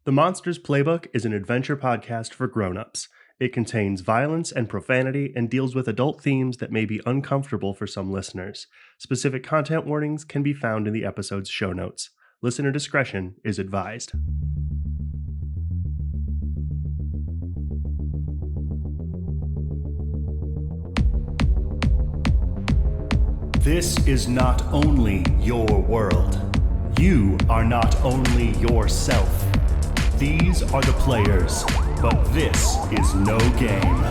The Monsters Playbook is an adventure podcast for grown-ups. It contains violence and profanity and deals with adult themes that may be uncomfortable for some listeners. Specific content warnings can be found in the episode's show notes. Listener discretion is advised. This is not only your world. You are not only yourself. These are the players, but this is no game.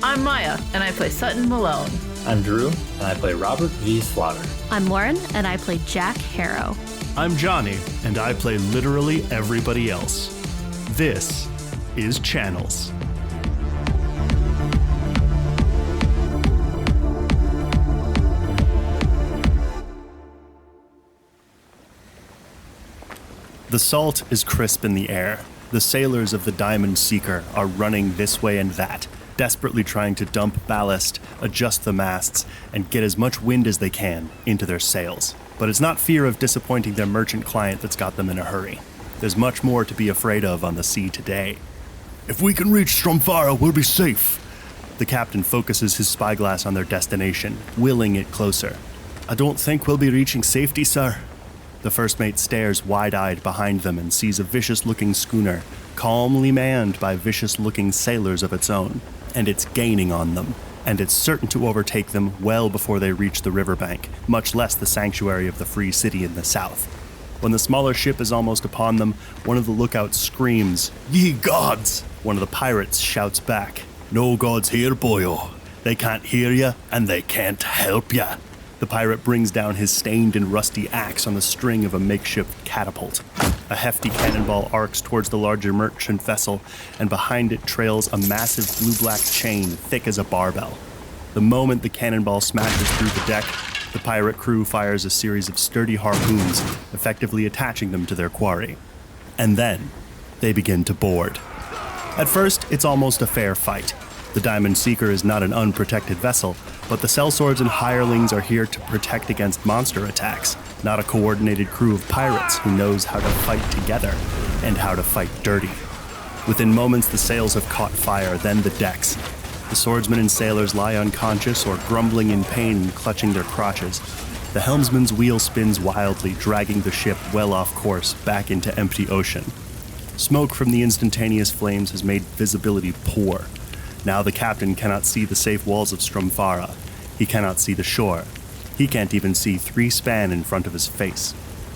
I'm Miah, and I play Sutton Malone. I'm Drew, and I play Robert V. Slaughter. I'm Lauren, and I play Jack Harrow. I'm Jonny, and I play literally everybody else. This is Channels. The salt is crisp in the air. The sailors of the Diamond Seeker are running this way and that, desperately trying to dump ballast, adjust the masts, and get as much wind as they can into their sails. But it's not fear of disappointing their merchant client that's got them in a hurry. There's much more to be afraid of on the sea today. If we can reach Stromfara, we'll be safe. The captain focuses his spyglass on their destination, willing it closer. I don't think we'll be reaching safety, sir. The first mate stares wide-eyed behind them and sees a vicious-looking schooner, calmly manned by vicious-looking sailors of its own, and it's gaining on them, and it's certain to overtake them well before they reach the riverbank, much less the sanctuary of the Free City in the south. When the smaller ship is almost upon them, one of the lookouts screams, "Ye gods!" One of the pirates shouts back, "No gods here, boyo. They can't hear ya, and they can't help ya." The pirate brings down his stained and rusty axe on the string of a makeshift catapult. A hefty cannonball arcs towards the larger merchant vessel, and behind it trails a massive blue-black chain thick as a barbell. The moment the cannonball smashes through the deck, the pirate crew fires a series of sturdy harpoons, effectively attaching them to their quarry. And then, they begin to board. At first, it's almost a fair fight. The Diamond Seeker is not an unprotected vessel, but the sellswords and hirelings are here to protect against monster attacks, not a coordinated crew of pirates who knows how to fight together and how to fight dirty. Within moments, the sails have caught fire, then the decks. The swordsmen and sailors lie unconscious or grumbling in pain and clutching their crotches. The helmsman's wheel spins wildly, dragging the ship well off course back into empty ocean. Smoke from the instantaneous flames has made visibility poor. Now the captain cannot see the safe walls of Stromfara. He cannot see the shore. He can't even see 3 span in front of his face.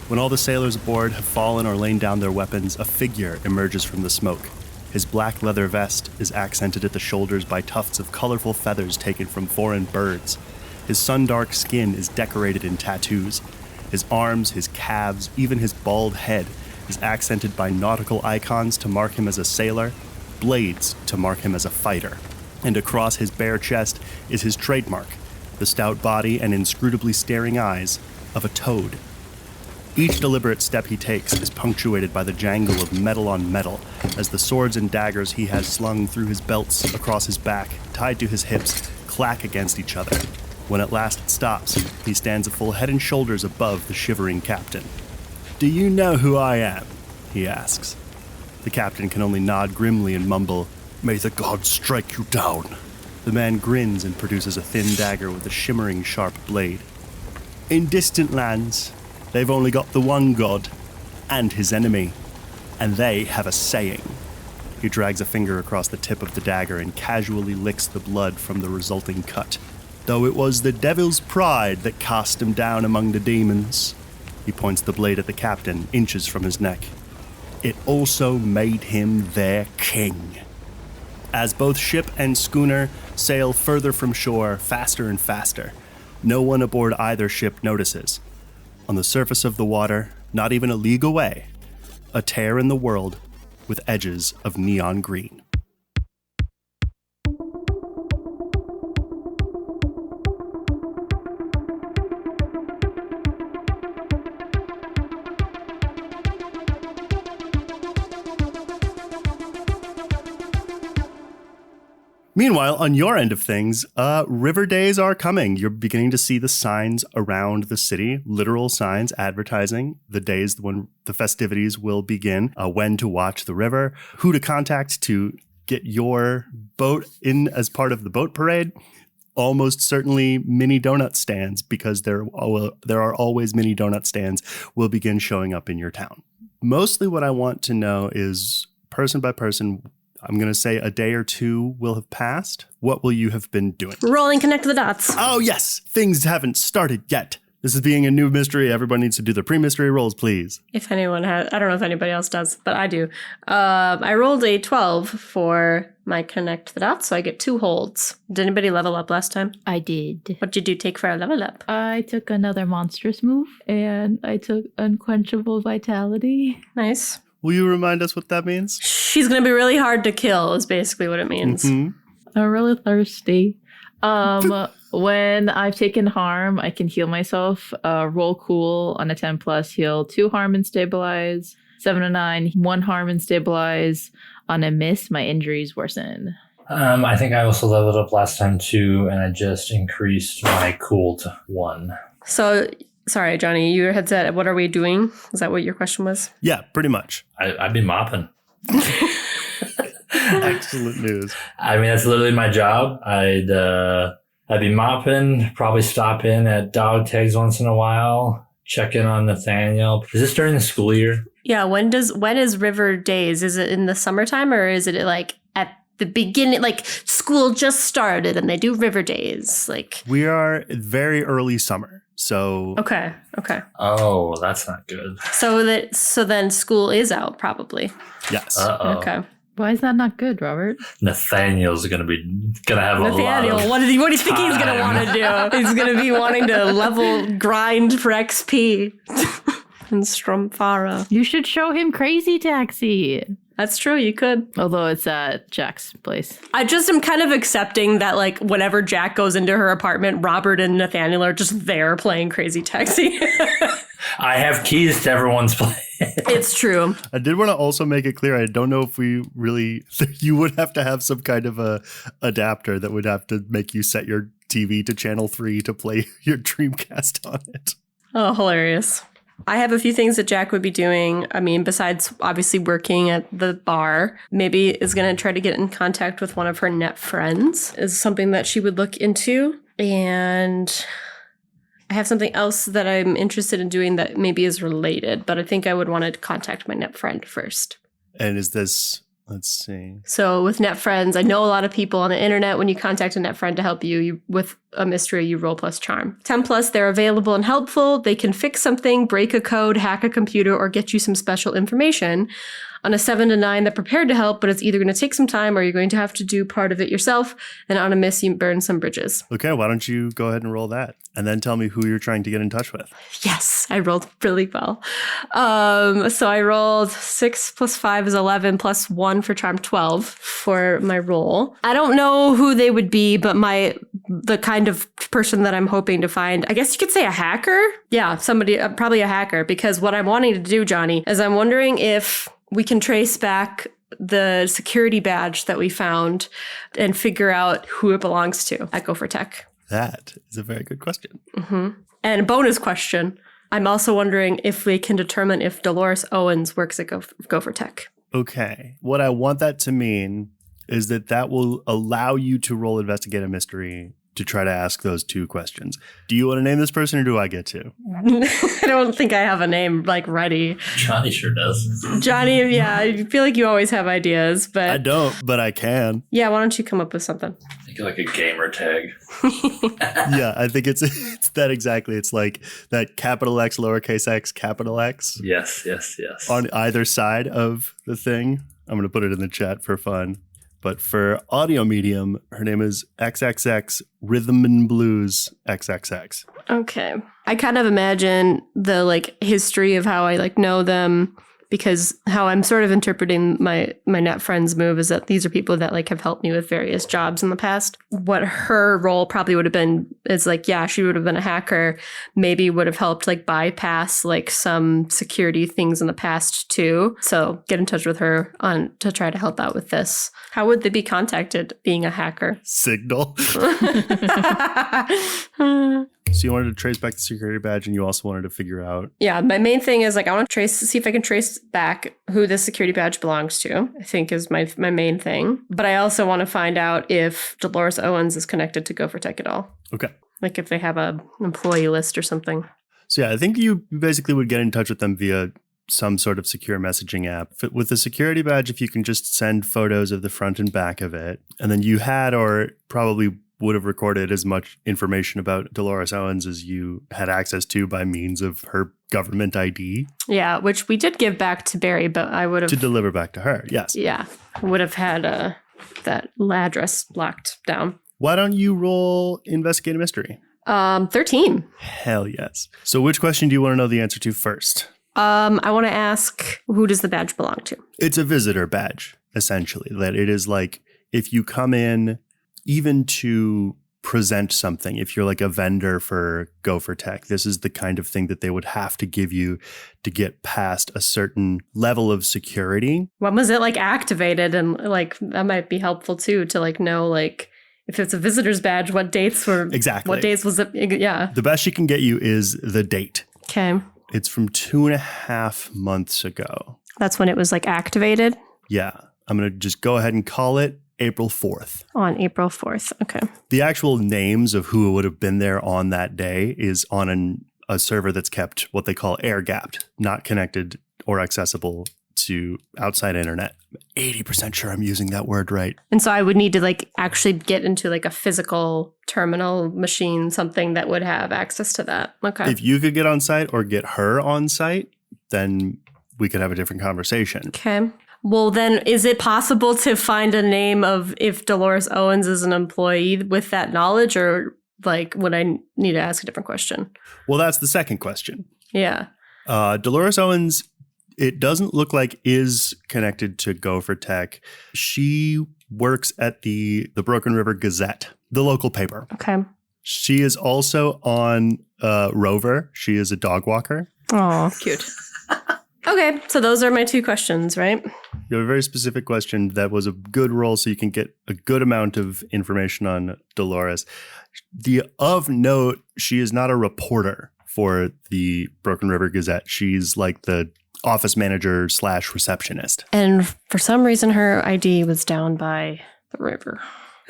When all the sailors aboard have fallen or lain down their weapons, a figure emerges from the smoke. His black leather vest is accented at the shoulders by tufts of colorful feathers taken from foreign birds. His sun-dark skin is decorated in tattoos. His arms, his calves, even his bald head is accented by nautical icons to mark him as a sailor, blades to mark him as a fighter. And across his bare chest is his trademark, the stout body and inscrutably staring eyes of a toad. Each deliberate step he takes is punctuated by the jangle of metal on metal, as the swords and daggers he has slung through his belts across his back, tied to his hips, clack against each other. When at last it stops, he stands a full head and shoulders above the shivering captain. "Do you know who I am?" he asks. The captain can only nod grimly and mumble, "May the gods strike you down." The man grins and produces a thin dagger with a shimmering sharp blade. "In distant lands, they've only got the one god, and his enemy, and they have a saying." He drags a finger across the tip of the dagger and casually licks the blood from the resulting cut. "Though it was the devil's pride that cast him down among the demons." He points the blade at the captain, inches from his neck. "It also made him their king." As both ship and schooner sail further from shore, faster and faster, no one aboard either ship notices. On the surface of the water, not even a league away, a tear in the world with edges of neon green. Meanwhile, on your end of things, River Days are coming. You're beginning to see the signs around the city, literal signs advertising the days when the festivities will begin, when to watch the river, who to contact to get your boat in as part of the boat parade. Almost certainly mini donut stands, because there are always mini donut stands will begin showing up in your town. Mostly what I want to know is, person by person, I'm going to say a day or two will have passed. What will you have been doing? Rolling connect the dots. Oh, yes. Things haven't started yet. This is being a new mystery. Everybody needs to do their pre-mystery rolls, please. If anyone has, I don't know if anybody else does, but I do. I rolled a 12 for my connect the dots, so I get 2 holds. Did anybody level up last time? I did. What did you take for a level up? I took another Monstrous move, and I took Unquenchable Vitality. Nice. Will you remind us what that means? She's going to be really hard to kill is basically what it means. Mm-hmm. I'm really thirsty. When I've taken harm, I can heal myself. Roll cool on a 10 plus, heal 2 harm and stabilize. 7 to 9, 1 harm and stabilize. On a miss, my injuries worsen. I think I also leveled up last time too, and I just increased my cool to 1. So, sorry, Jonny, your headset, what are we doing? Is that what your question was? Yeah, pretty much. I'd be mopping. Excellent news. I mean, that's literally my job. I'd be mopping, probably stop in at dog tags once in a while, check in on Nathaniel. Is this during the school year? Yeah, when is River Days? Is it in the summertime, or is it like at the beginning, like school just started and they do River Days? Like, We are very early summer, so... Okay. Oh, that's not good. So then school is out probably. Yes. Uh-oh. Okay. Why is that not good, Robert? Nathaniel's gonna have Nathaniel, a lot of what do you think he's gonna time. want to do? He's gonna be wanting to level grind for XP and Stromfara. You should show him Crazy Taxi. That's true, you could. Although it's at Jack's place. I just am kind of accepting that, like, whenever Jack goes into her apartment, Robert and Nathaniel are just there playing Crazy Taxi. I have keys to everyone's place. It's true. I did want to also make it clear, I don't know if we really... You would have to have some kind of a adapter that would have to make you set your TV to channel 3 to play your Dreamcast on it. Oh, hilarious. I have a few things that Jack would be doing. I mean, besides obviously working at the bar, maybe is going to try to get in contact with one of her net friends is something that she would look into. And I have something else that I'm interested in doing that maybe is related, but I think I would want to contact my net friend first. And is this... Let's see. So with net friends, I know a lot of people on the internet. When you contact a net friend to help you with a mystery, you roll plus charm. 10 plus, they're available and helpful. They can fix something, break a code, hack a computer, or get you some special information. On a 7 to 9, they're prepared to help, but it's either going to take some time or you're going to have to do part of it yourself. And on a miss, you burn some bridges. Okay, why don't you go ahead and roll that? And then tell me who you're trying to get in touch with. Yes, I rolled really well. So I rolled 6 plus 5 is 11 plus 1 for charm 12 for my roll. I don't know who they would be, but the kind of person that I'm hoping to find, I guess you could say a hacker. Yeah, somebody, probably a hacker, because what I'm wanting to do, Jonny, is I'm wondering if we can trace back the security badge that we found and figure out who it belongs to at Go for Tech. That is a very good question. Mm-hmm. And a bonus question, I'm also wondering if we can determine if Dolores Owens works at Go for Tech. Okay. What I want that to mean is that will allow you to roll Investigate a Mystery to try to ask those 2 questions. Do you want to name this person or do I get to? I don't think I have a name ready. Jonny sure does. Jonny, yeah, I feel like you always have ideas, but I don't, but I can. Yeah, why don't you come up with something? Think like a gamer tag. Yeah, I think it's that exactly. It's like that capital X, lowercase x, capital X. Yes. On either side of the thing. I'm going to put it in the chat for fun. But for audio medium, her name is XXX Rhythm and Blues XXX. Okay. I kind of imagine the history of how I know them because how I'm sort of interpreting my net friend's move is that these are people that like have helped me with various jobs in the past. What her role probably would have been is like, yeah, she would have been a hacker, maybe would have helped like bypass like some security things in the past too. So get in touch with her to try to help out with this. How would they be contacted being a hacker? Signal. So you wanted to trace back the security badge, and you also wanted to figure out. Yeah, my main thing is like I want to see if I can trace back who this security badge belongs to. I think is my main thing. But I also want to find out if Dolores Owens is connected to Go for Tech at all. Okay. Like if they have an employee list or something. So yeah, I think you basically would get in touch with them via some sort of secure messaging app. With the security badge, if you can just send photos of the front and back of it, and then you had or probably would have recorded as much information about Dolores Owens as you had access to by means of her government ID. Yeah, which we did give back to Barry, but I would have... To deliver back to her, yes. Yeah, would have had that address locked down. Why don't you roll Investigate a Mystery? 13. Hell yes. So which question do you want to know the answer to first? I want to ask, who does the badge belong to? It's a visitor badge, essentially. That it is like, if you come in, even to present something, if you're like a vendor for Go for Tech, this is the kind of thing that they would have to give you to get past a certain level of security. When was it like activated? And like, that might be helpful too, to like know like, if it's a visitor's badge, what dates were... Exactly. What dates was it? Yeah. The best she can get you is the date. Okay. It's from 2.5 months ago. That's when it was like activated? Yeah. I'm going to just go ahead and call it April 4th. On April 4th. Okay. The actual names of who would have been there on that day is on a server that's kept what they call air-gapped, not connected or accessible to outside internet. I'm 80% sure I'm using that word right. And so I would need to like actually get into like a physical terminal machine, something that would have access to that. Okay. If you could get on site or get her on site, then we could have a different conversation. Okay. Well, then is it possible to find a name of if Dolores Owens is an employee with that knowledge, or like would I need to ask a different question? Well, that's the second question. Yeah. Dolores Owens, it doesn't look like is connected to Go for Tech. She works at the Broken River Gazette, the local paper. Okay. She is also on Rover. She is a dog walker. Oh, Cute. okay. So those are my two questions, right? You have a very specific question that was a good roll, so you can get a good amount of information on Dolores. Of note, she is not a reporter for the Broken River Gazette. She's like the office manager / receptionist. And for some reason, her ID was down by the river.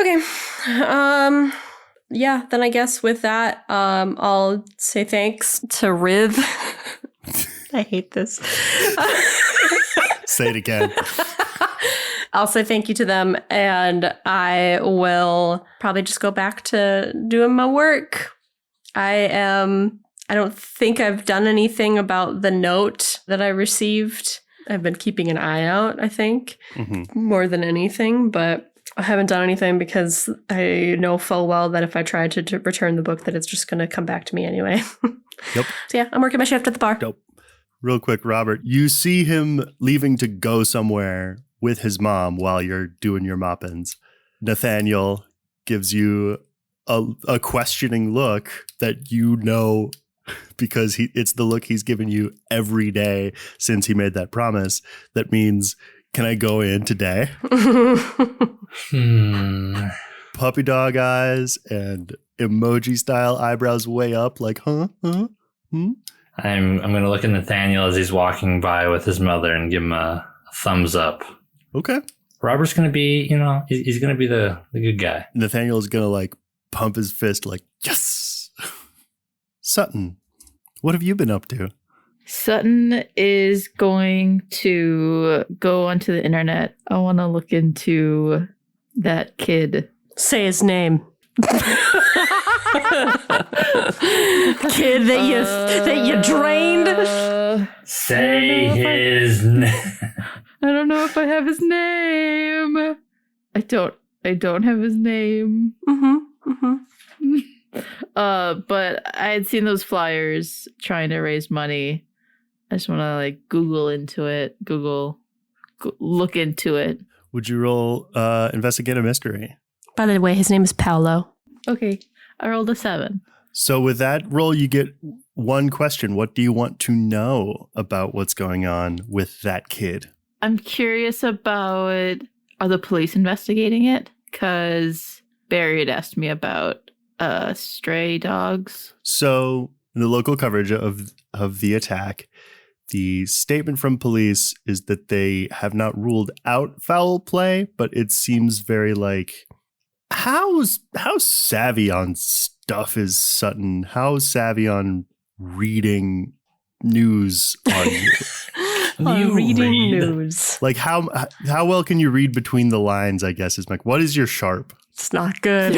Okay. Yeah, then I guess with that, I'll say thanks to Riv. I hate this. Say it again. I'll say thank you to them, and I will probably just go back to doing my work. I don't think I've done anything about the note that I received. I've been keeping an eye out, I think, more than anything, but I haven't done anything because I know full well that if I try to return the book, that it's just going to come back to me anyway. Yep. So yeah, I'm working my shift at the bar. Dope. Real quick, Robert, you see him leaving to go somewhere with his mom while you're doing your mop-ins. Nathaniel gives you a questioning look that you know because it's the look he's given you every day since he made that promise. That means, can I go in today? Puppy dog eyes and emoji style eyebrows way up like, huh? I'm going to look at Nathaniel as he's walking by with his mother and give him a thumbs up. Okay. Robert's going to be, he's going to be the good guy. Nathaniel's going to like pump his fist like, yes. Sutton, what have you been up to? Sutton is going to go onto the internet. I want to look into that kid. Say his name. Kid that you drained. Say his name. I don't know if I have his name. I don't have his name. But I had seen those flyers trying to raise money, I just want to like Google into it. Look into it. Would you roll investigate a mystery? By the way, his name is Paolo. Okay, I rolled a 7. So with that roll, you get one question. What do you want to know about what's going on with that kid? I'm curious about, are the police investigating it? Because Barry had asked me about stray dogs. So in the local coverage of the attack, the statement from police is that they have not ruled out foul play, but it seems very like, how savvy on stuff is Sutton? How savvy on reading news are you? Reading news. Like how well can you read between the lines, I guess, is like, what is your sharp? It's not good.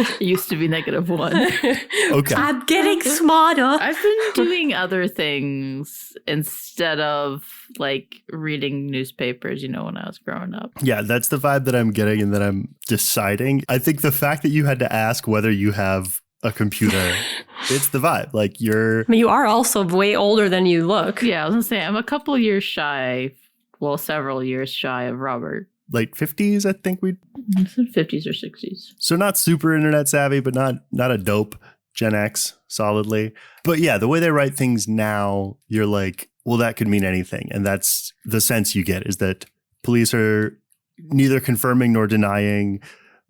It used to be -1. Okay. I'm getting smarter. I've been doing other things instead of like reading newspapers, when I was growing up. Yeah, that's the vibe that I'm getting and that I'm deciding. I think the fact that you had to ask whether you have a computer, it's the vibe. Like I mean, you are also way older than you look. Yeah, I was going to say, I'm a couple years shy, several years shy of Robert. late 50s, I think we 50s or 60s. So not super internet savvy, but not a dope Gen X solidly. But yeah, the way they write things now, you're like, well, that could mean anything. And that's the sense you get, is that police are neither confirming nor denying,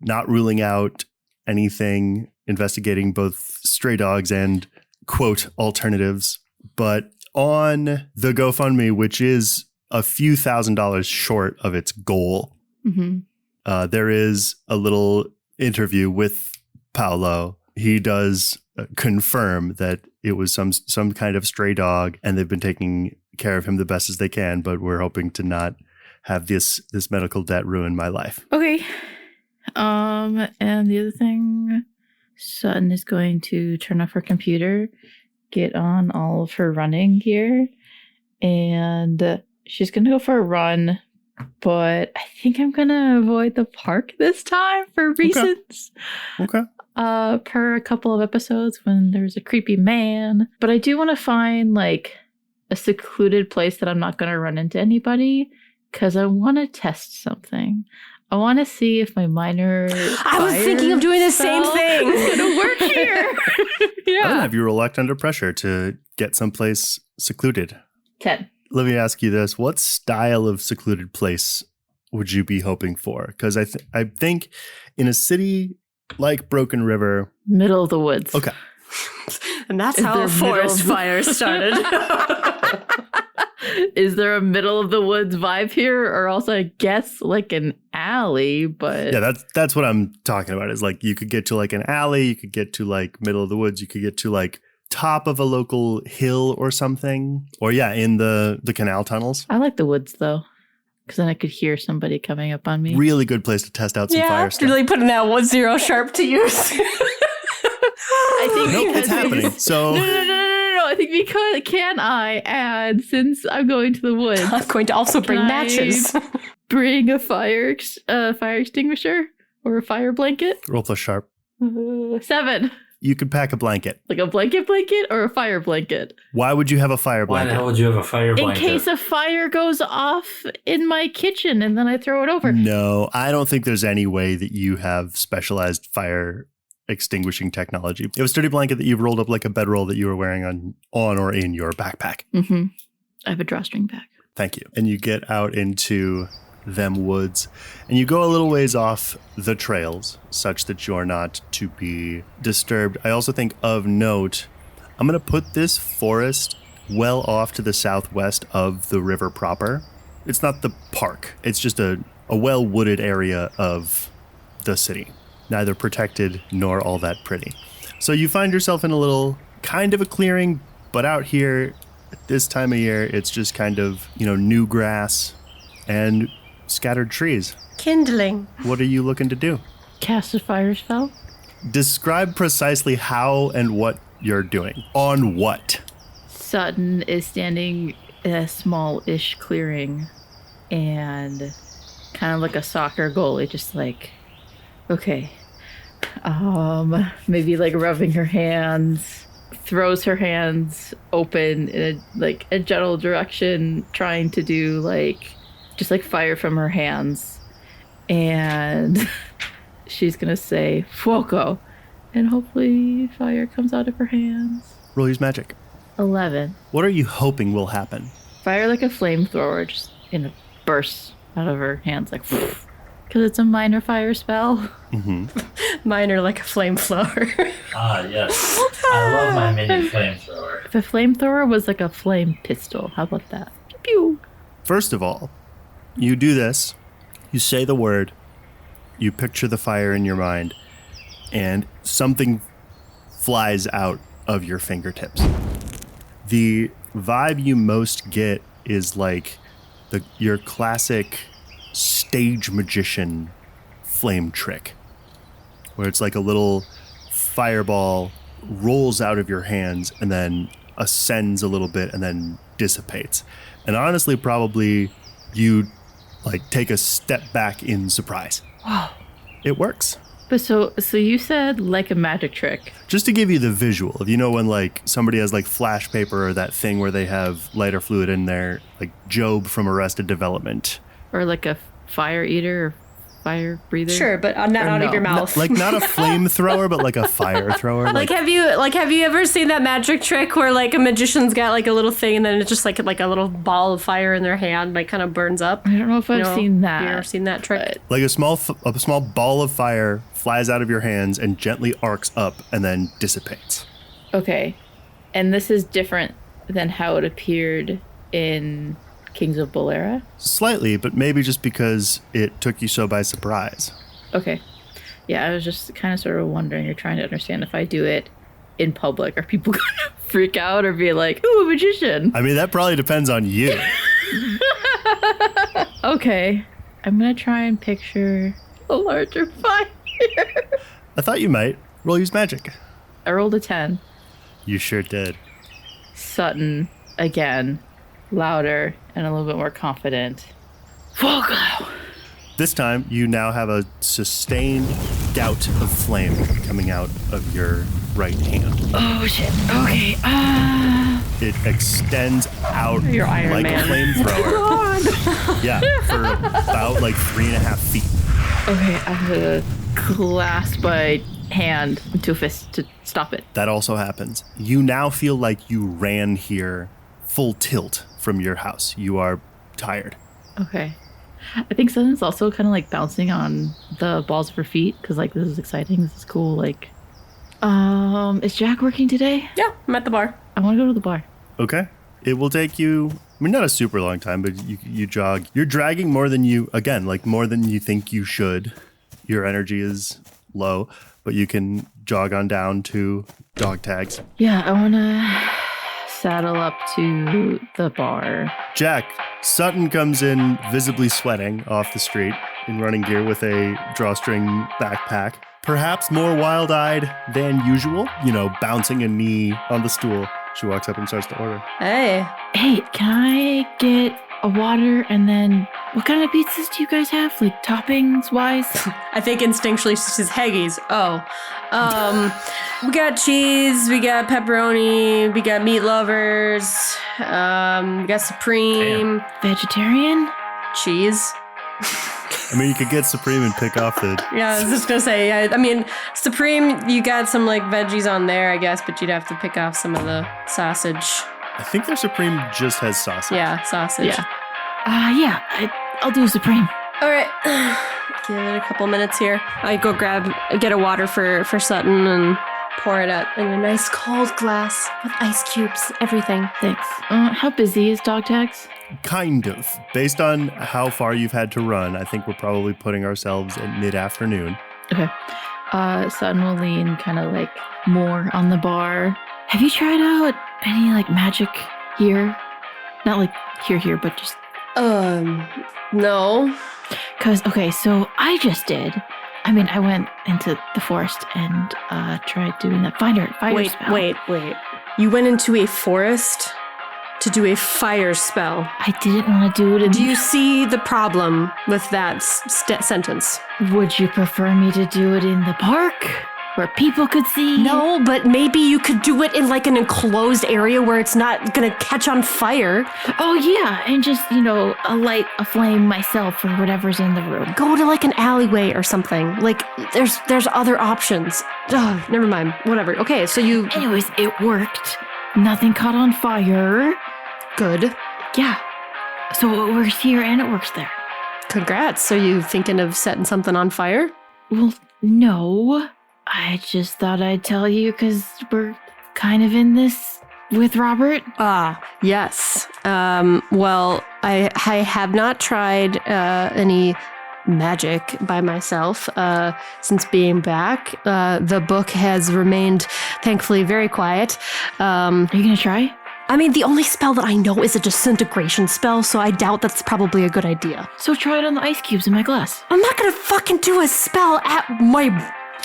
not ruling out anything, investigating both stray dogs and, quote, alternatives. But on the GoFundMe, which is a few $1,000s short of its goal, there is a little interview with Paolo. He does confirm that it was some kind of stray dog, and they've been taking care of him the best as they can, but we're hoping to not have this medical debt ruin my life. Okay. And the other thing, Sutton is going to turn off her computer, get on all of her running gear, and she's going to go for a run, but I think I'm going to avoid the park this time for reasons. Okay. Per a couple of episodes when there's a creepy man. But I do want to find like a secluded place that I'm not going to run into anybody, because I want to test something. I want to see if my minor I was thinking of doing the same thing. It's going to work here. I'm going to have you roll act under pressure to get someplace secluded. 10. Let me ask you this. What style of secluded place would you be hoping for? Because I think in a city like Broken River... Middle of the woods. Okay. And that's how a forest fire started. Is there a middle of the woods vibe here? Or also, I guess, like an alley, but... Yeah, that's what I'm talking about. Is like you could get to like an alley, you could get to like middle of the woods, you could get to like top of a local hill or something. Or yeah, in the canal tunnels. I like the woods, though. Because then I could hear somebody coming up on me. Really good place to test out some fire stuff. Really putting that 1-0 sharp to use. I think nope, it's happening. So no. I think because can I add, since I'm going to the woods, I'm going to also bring matches. Bring a fire extinguisher or a fire blanket. roll plus sharp. 7. You could pack a blanket. Like a blanket or a fire blanket. Why would you have a fire Why blanket? the hell would you have a fire blanket? In case a fire goes off in my kitchen and then I throw it over. No, I don't think there's any way that you have specialized fire extinguishing technology. You have a sturdy blanket that you've rolled up like a bedroll that you were wearing on or in your backpack. Mm-hmm. I have a drawstring back. Thank you. And you get out into them woods, and you go a little ways off the trails such that you're not to be disturbed. I also think of note, I'm going to put this forest well off to the southwest of the river proper. It's not the park. It's just a well-wooded area of the city. Neither protected nor all that pretty. So you find yourself in a little kind of a clearing, but out here at this time of year, it's just kind of, new grass and scattered trees. Kindling. What are you looking to do? Cast a fire spell. Describe precisely how and what you're doing. On what? Sutton is standing in a small-ish clearing and kind of like a soccer goalie, just like, okay. Maybe like rubbing her hands, throws her hands open in a general direction, trying to do just fire from her hands. And she's gonna say "Fuoco," and hopefully fire comes out of her hands. Roll use magic. 11. What are you hoping will happen? Fire like a flamethrower, just bursts out of her hands, because it's a minor fire spell. Mm-hmm. Minor like a flamethrower. Ah, yes. I love my mini flamethrower. If a flamethrower was like a flame pistol, how about that? Pew pew. First of all, you do this, you say the word, you picture the fire in your mind, and something flies out of your fingertips. The vibe you most get is your classic stage magician flame trick, where it's like a little fireball rolls out of your hands and then ascends a little bit and then dissipates. And honestly, probably you take a step back in surprise. Wow. It works. But so you said like a magic trick. Just to give you the visual, if you know when somebody has flash paper or that thing where they have lighter fluid in there, like Job from Arrested Development. Or like a fire eater or fire breather. Sure, but not out of your mouth. Not a flamethrower, but like a fire thrower. Have you ever seen that magic trick where a magician's got a little thing and then it's just like a little ball of fire in their hand kind of burns up? I don't know if I've seen that. You ever seen that trick? Like a small ball of fire flies out of your hands and gently arcs up and then dissipates. Okay. And this is different than how it appeared in Kings of Bolera? Slightly, but maybe just because it took you so by surprise. Okay. Yeah, I was just kind of sort of wondering or trying to understand if I do it in public, are people going to freak out or be like, ooh, a magician? I mean, that probably depends on you. Okay. I'm going to try and picture a larger fire. I thought you might. Roll use magic. I rolled a 10. You sure did. Sutton, again, louder and a little bit more confident. Fuoco! This time, you now have a sustained gout of flame coming out of your right hand. Oh, shit. Okay. It extends out You're Iron like Man. a flamethrower. Yeah, for about 3.5 feet. Okay, I'm going to clasp my hand into a fist to stop it. That also happens. You now feel like you ran here full tilt from your house. You are tired. Okay. I think Sutton's also kind of bouncing on the balls of her feet because this is exciting. This is cool. Is Jack working today? Yeah, I'm at the bar. I want to go to the bar. Okay. It will take you, not a super long time, but you jog. You're dragging more than you think you should. Your energy is low, but you can jog on down to dog tags. Yeah, I want to saddle up to the bar. Jack, Sutton comes in visibly sweating off the street in running gear with a drawstring backpack. Perhaps more wild-eyed than usual, bouncing a knee on the stool. She walks up and starts to order. Hey, can I get a water and then what kind of pizzas do you guys have? Toppings wise? I think instinctually she says Haggis. Oh. We got cheese, we got pepperoni, we got meat lovers, we got Supreme. Vegetarian? Cheese. You could get Supreme and pick off the... Yeah, I was just gonna say, Supreme, you got some veggies on there, I guess, but you'd have to pick off some of the sausage. I think their Supreme just has sausage. Yeah, sausage. Yeah. I'll do Supreme. All right. Give it a couple minutes here. I go get a water for Sutton and pour it out in a nice cold glass with ice cubes, everything. Thanks. How busy is dog tags? Kind of. Based on how far you've had to run, I think we're probably putting ourselves at mid-afternoon. Okay. Sutton will lean kind of more on the bar. Have you tried out any magic here? Not here, but just... No. So I just did. I went into the forest and tried doing that fire spell. Wait. You went into a forest to do a fire spell. I didn't want to do it. Do you see the problem with that sentence? Would you prefer me to do it in the park where people could see? No, but maybe you could do it in like an enclosed area where it's not gonna catch on fire. Oh, yeah, and just, light a flame myself or whatever's in the room. Go to like an alleyway or something. Like, there's other options. Ugh, never mind. Whatever. Okay, so you... Anyways, it worked. Nothing caught on fire. Good. Yeah. So it works here and it works there. Congrats. So you thinking of setting something on fire? Well, no. I just thought I'd tell you because we're kind of in this with Robert. Ah, yes. Well, I have not tried any magic by myself since being back. The book has remained, thankfully, very quiet. Are you going to try? I mean, the only spell that I know is a disintegration spell, so I doubt that's probably a good idea. So try it on the ice cubes in my glass. I'm not gonna fucking do a spell at my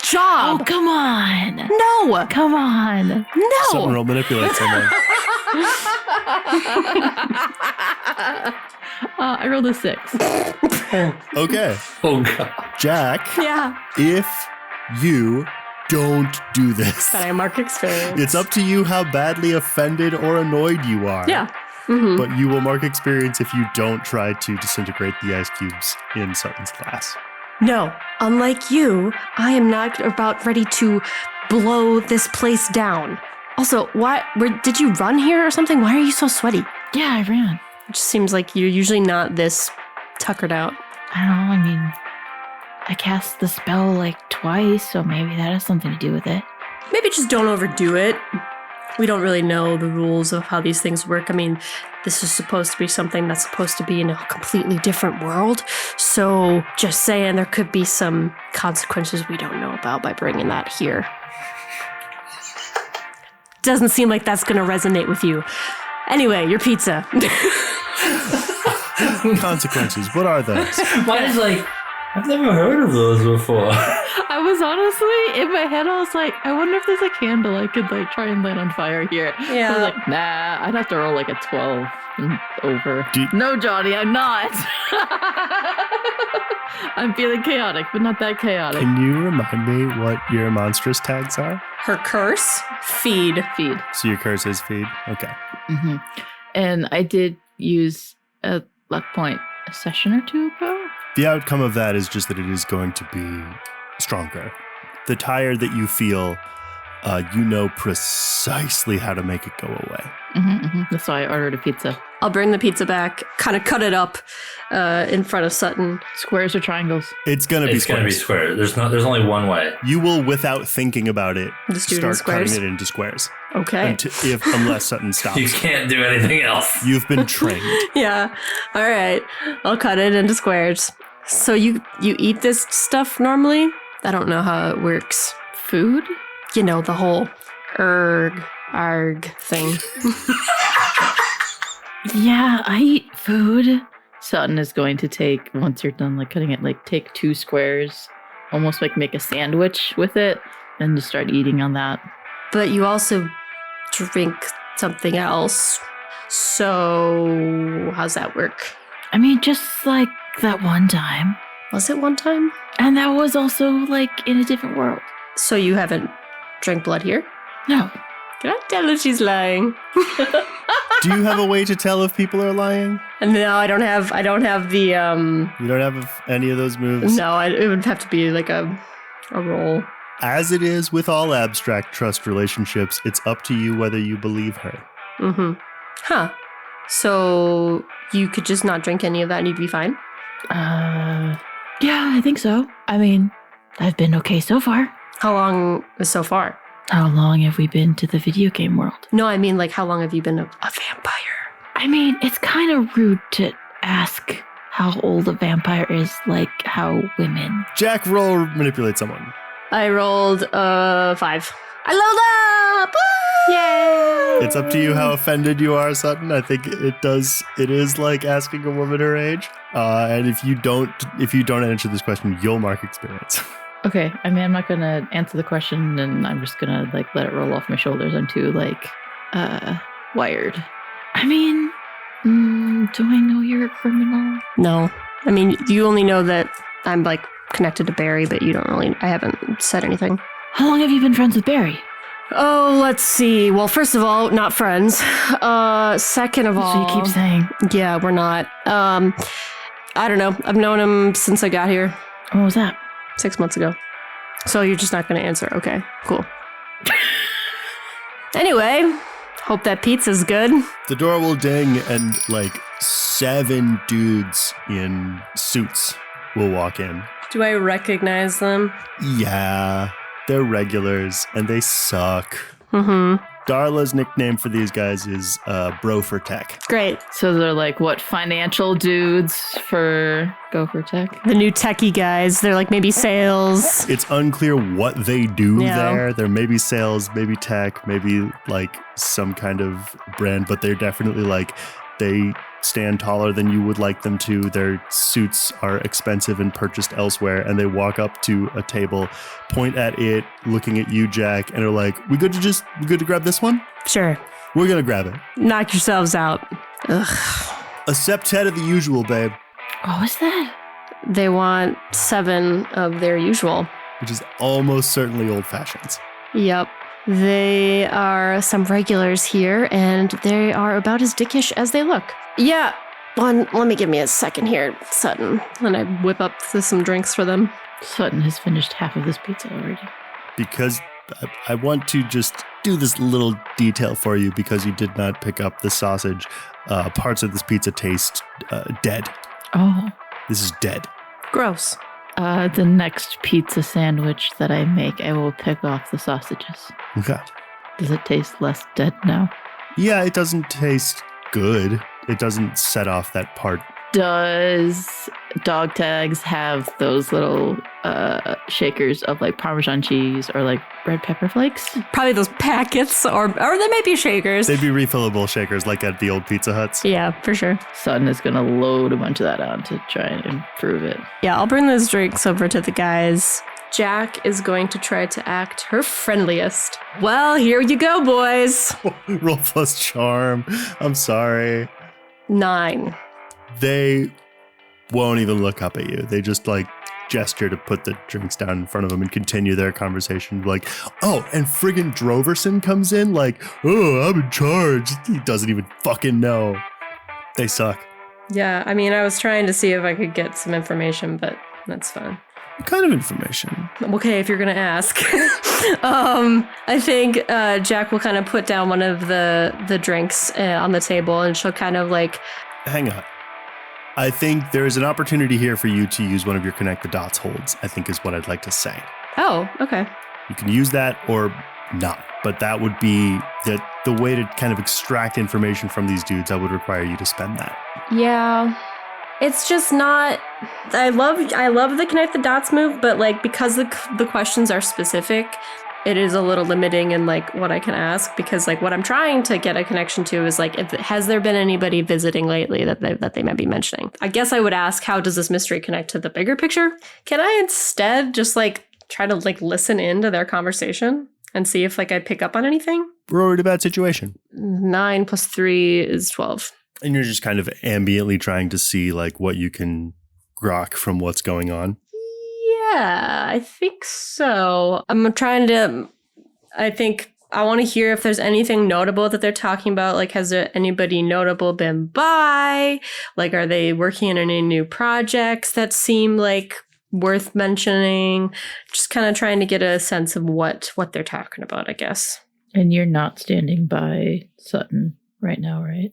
job. Oh, come on. No. Come on. Sutton No. roll manipulate someone. I rolled a 6. Okay. Oh, God. Jack, Yeah. if you don't do this, But I mark experience. it's up to you how badly offended or annoyed you are. Yeah. Mm-hmm. But you will mark experience if you don't try to disintegrate the ice cubes in Sutton's class. No. Unlike you, I am not about ready to blow this place down. Also, did you run here or something? Why are you so sweaty? Yeah, I ran. It just seems like you're usually not this tuckered out. I don't know. I mean, I cast the spell like twice, so maybe that has something to do with it. Maybe just don't overdo it. We don't really know the rules of how these things work. I mean, this is supposed to be something that's supposed to be in a completely different world. So just saying, there could be some consequences we don't know about by bringing that here. Doesn't seem like that's going to resonate with you. Anyway, your pizza. Consequences, what are those? Mine is like, I've never heard of those before. I was honestly, in my head, I was like, I wonder if there's a candle I could like try and light on fire here. Yeah. I was like, nah, I'd have to roll like a 12 and over. Do- No, Jonny, I'm not. I'm feeling chaotic, but not that chaotic. Can you remind me what your monstrous tags are? Her curse, feed. Feed. So your curse is feed? Okay. Mm-hmm. And I did use a luck point a session or two ago. The outcome of that is just that it is going to be stronger. The tire that you feel, you know precisely how to make it go away. That's why I ordered a pizza. I'll bring the pizza back, kind of cut it up in front of Sutton. Squares or triangles? It's going to be It's going to be squares. square. There's only one way. You will, without thinking about it, Just do it in start cutting squares? it into squares. Okay. You Unless Sutton stops. can't do anything else. You've been trained. Yeah. All right. I'll cut it into squares. So you eat this stuff normally? I don't know how it works. Food? You know, the whole arg thing. Yeah, I eat food. Sutton is going to take, once you're done like cutting it, like take 2 squares, almost like make a sandwich with it, and just start eating on that. But you also drink something else. So how's that work? I mean, just like that one time. Was it one time? And that was also like in a different world. So you haven't drank blood here? No. Can I tell if she's lying? Do you have a way to tell if people are lying? No, I don't have the You don't have any of those moves? No, it would have to be like a roll. As it is with all abstract trust relationships, it's up to you whether you believe her. Mm-hmm. Huh. So you could just not drink any of that and you'd be fine? Yeah, I think so. I mean, I've been okay so far. How long is so far? How long have we been to the video game world? No, I mean, like, how long have you been a vampire? I mean, it's kind of rude to ask how old a vampire is, like how women. Jack, roll or manipulate someone. I rolled 5. I leveled up! Woo! Yay! It's up to you how offended you are, Sutton. I think it is like asking a woman her age. And if you don't answer this question, you'll mark experience. Okay, I mean, I'm not gonna answer the question, and I'm just gonna like let it roll off my shoulders. I'm too like wired. I mean, do I know you're a criminal? No. I mean, you only know that I'm, like, connected to Barry, but you don't really... I haven't said anything. How long have you been friends with Barry? Oh, let's see. Well, first of all, not friends. Second of all... So you keep saying. Yeah, we're not. I don't know. I've known him since I got here. What was that? 6 months ago. So you're just not going to answer. Okay, cool. Anyway, hope that pizza's good. The door will ding and 7 dudes in suits will walk in. Do I recognize them? Yeah, they're regulars and they suck. Mm-hmm. Darla's nickname for these guys is Bro for Tech. Great. So they're financial dudes for Go for Tech? The new techie guys. They're maybe sales. It's unclear what they do Yeah. there. There may be sales, maybe tech, maybe some kind of brand, but they're definitely they stand taller than you would like them to. Their suits are expensive and purchased elsewhere, and they walk up to a table, point at it, looking at you, Jack, and are like, we good to grab this one? Sure. We're gonna grab it. Knock yourselves out. Ugh. A septet of the usual, babe. What was that? They want 7 of their usual. Which is almost certainly old fashions. Yep. They are some regulars here, and they are about as dickish as they look. Yeah. Give me a second here, Sutton. And I whip up some drinks for them. Sutton has finished half of this pizza already. Because I want to just do this little detail for you because you did not pick up the sausage. Parts of this pizza taste dead. Oh. This is dead. Gross. The next pizza sandwich that I make, I will pick off the sausages. Okay. Does it taste less dead now? Yeah, it doesn't taste good. It doesn't set off that part. Does dog tags have those little shakers of Parmesan cheese or red pepper flakes? Probably those packets, or they may be shakers. They'd be refillable shakers like at the old Pizza Huts. Yeah, for sure. Sutton is going to load a bunch of that on to try and improve it. Yeah, I'll bring those drinks over to the guys. Jack is going to try to act her friendliest. Well, here you go, boys. Roll plus charm. I'm sorry. 9. They won't even look up at you. They just gesture to put the drinks down in front of them and continue their conversation. Oh, and friggin' Droverson comes in oh, I'm in charge. He doesn't even fucking know. They suck. Yeah, I mean, I was trying to see if I could get some information, but that's fine. What kind of information? Okay, if you're gonna ask. I think Jack will kind of put down one of the drinks on the table, and she'll kind of Hang on. I think there is an opportunity here for you to use one of your connect the dots holds, I think is what I'd like to say. Oh, okay. You can use that or not, but that would be the way to kind of extract information from these dudes. I would require you to spend that. Yeah. It's just not. I love the connect the dots move, but because the questions are specific, it is a little limiting in what I can ask, because what I'm trying to get a connection to is has there been anybody visiting lately that they might be mentioning? I guess I would ask, how does this mystery connect to the bigger picture? Can I instead just try to listen into their conversation and see if I pick up on anything? We're already a bad situation. 9 plus 3 is 12. And you're just kind of ambiently trying to see what you can grok from what's going on. Yeah, I think so. I'm trying to, I think I want to hear if there's anything notable that they're talking about. Has there anybody notable been by? Are they working on any new projects that seem worth mentioning? Just kind of trying to get a sense of what they're talking about, I guess. And you're not standing by Sutton right now, right?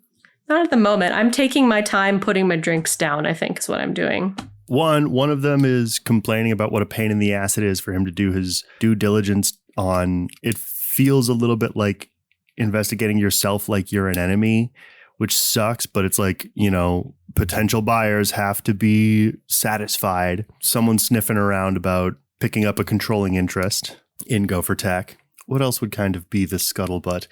Not at the moment. I'm taking my time putting my drinks down, I think is what I'm doing. One of them is complaining about what a pain in the ass it is for him to do his due diligence on. It feels a little bit like investigating yourself like you're an enemy, which sucks, but it's potential buyers have to be satisfied. Someone's sniffing around about picking up a controlling interest in Gopher Tech. What else would kind of be the scuttlebutt?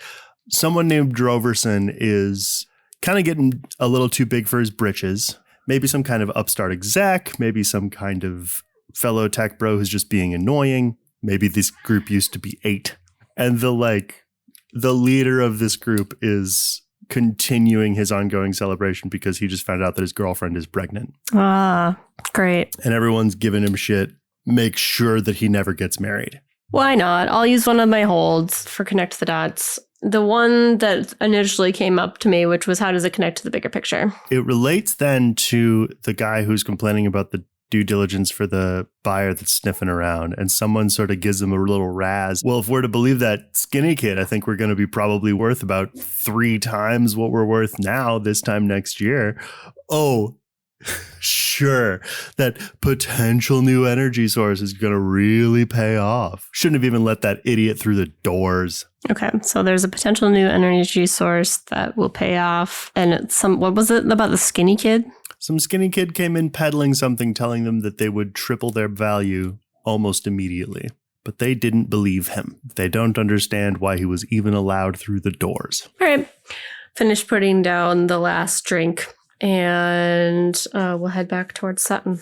Someone named Droverson is kind of getting a little too big for his britches. Maybe some kind of upstart exec, maybe some kind of fellow tech bro who's just being annoying. Maybe this group used to be 8. And the leader of this group is continuing his ongoing celebration because he just found out that his girlfriend is pregnant. Ah, great. And everyone's giving him shit. Make sure that he never gets married. Why not? I'll use one of my holds for connect the dots. The one that initially came up to me, which was how does it connect to the bigger picture? It relates then to the guy who's complaining about the due diligence for the buyer that's sniffing around, and someone sort of gives them a little razz. Well, if we're to believe that skinny kid, I think we're going to be probably worth about 3 times what we're worth now this time next year. Oh, sure, that potential new energy source is going to really pay off. Shouldn't have even let that idiot through the doors. Okay, so there's a potential new energy source that will pay off. And it's what was it about the skinny kid? Some skinny kid came in peddling something, telling them that they would triple their value almost immediately. But they didn't believe him. They don't understand why he was even allowed through the doors. All right, finish putting down the last drink. And we'll head back towards Sutton.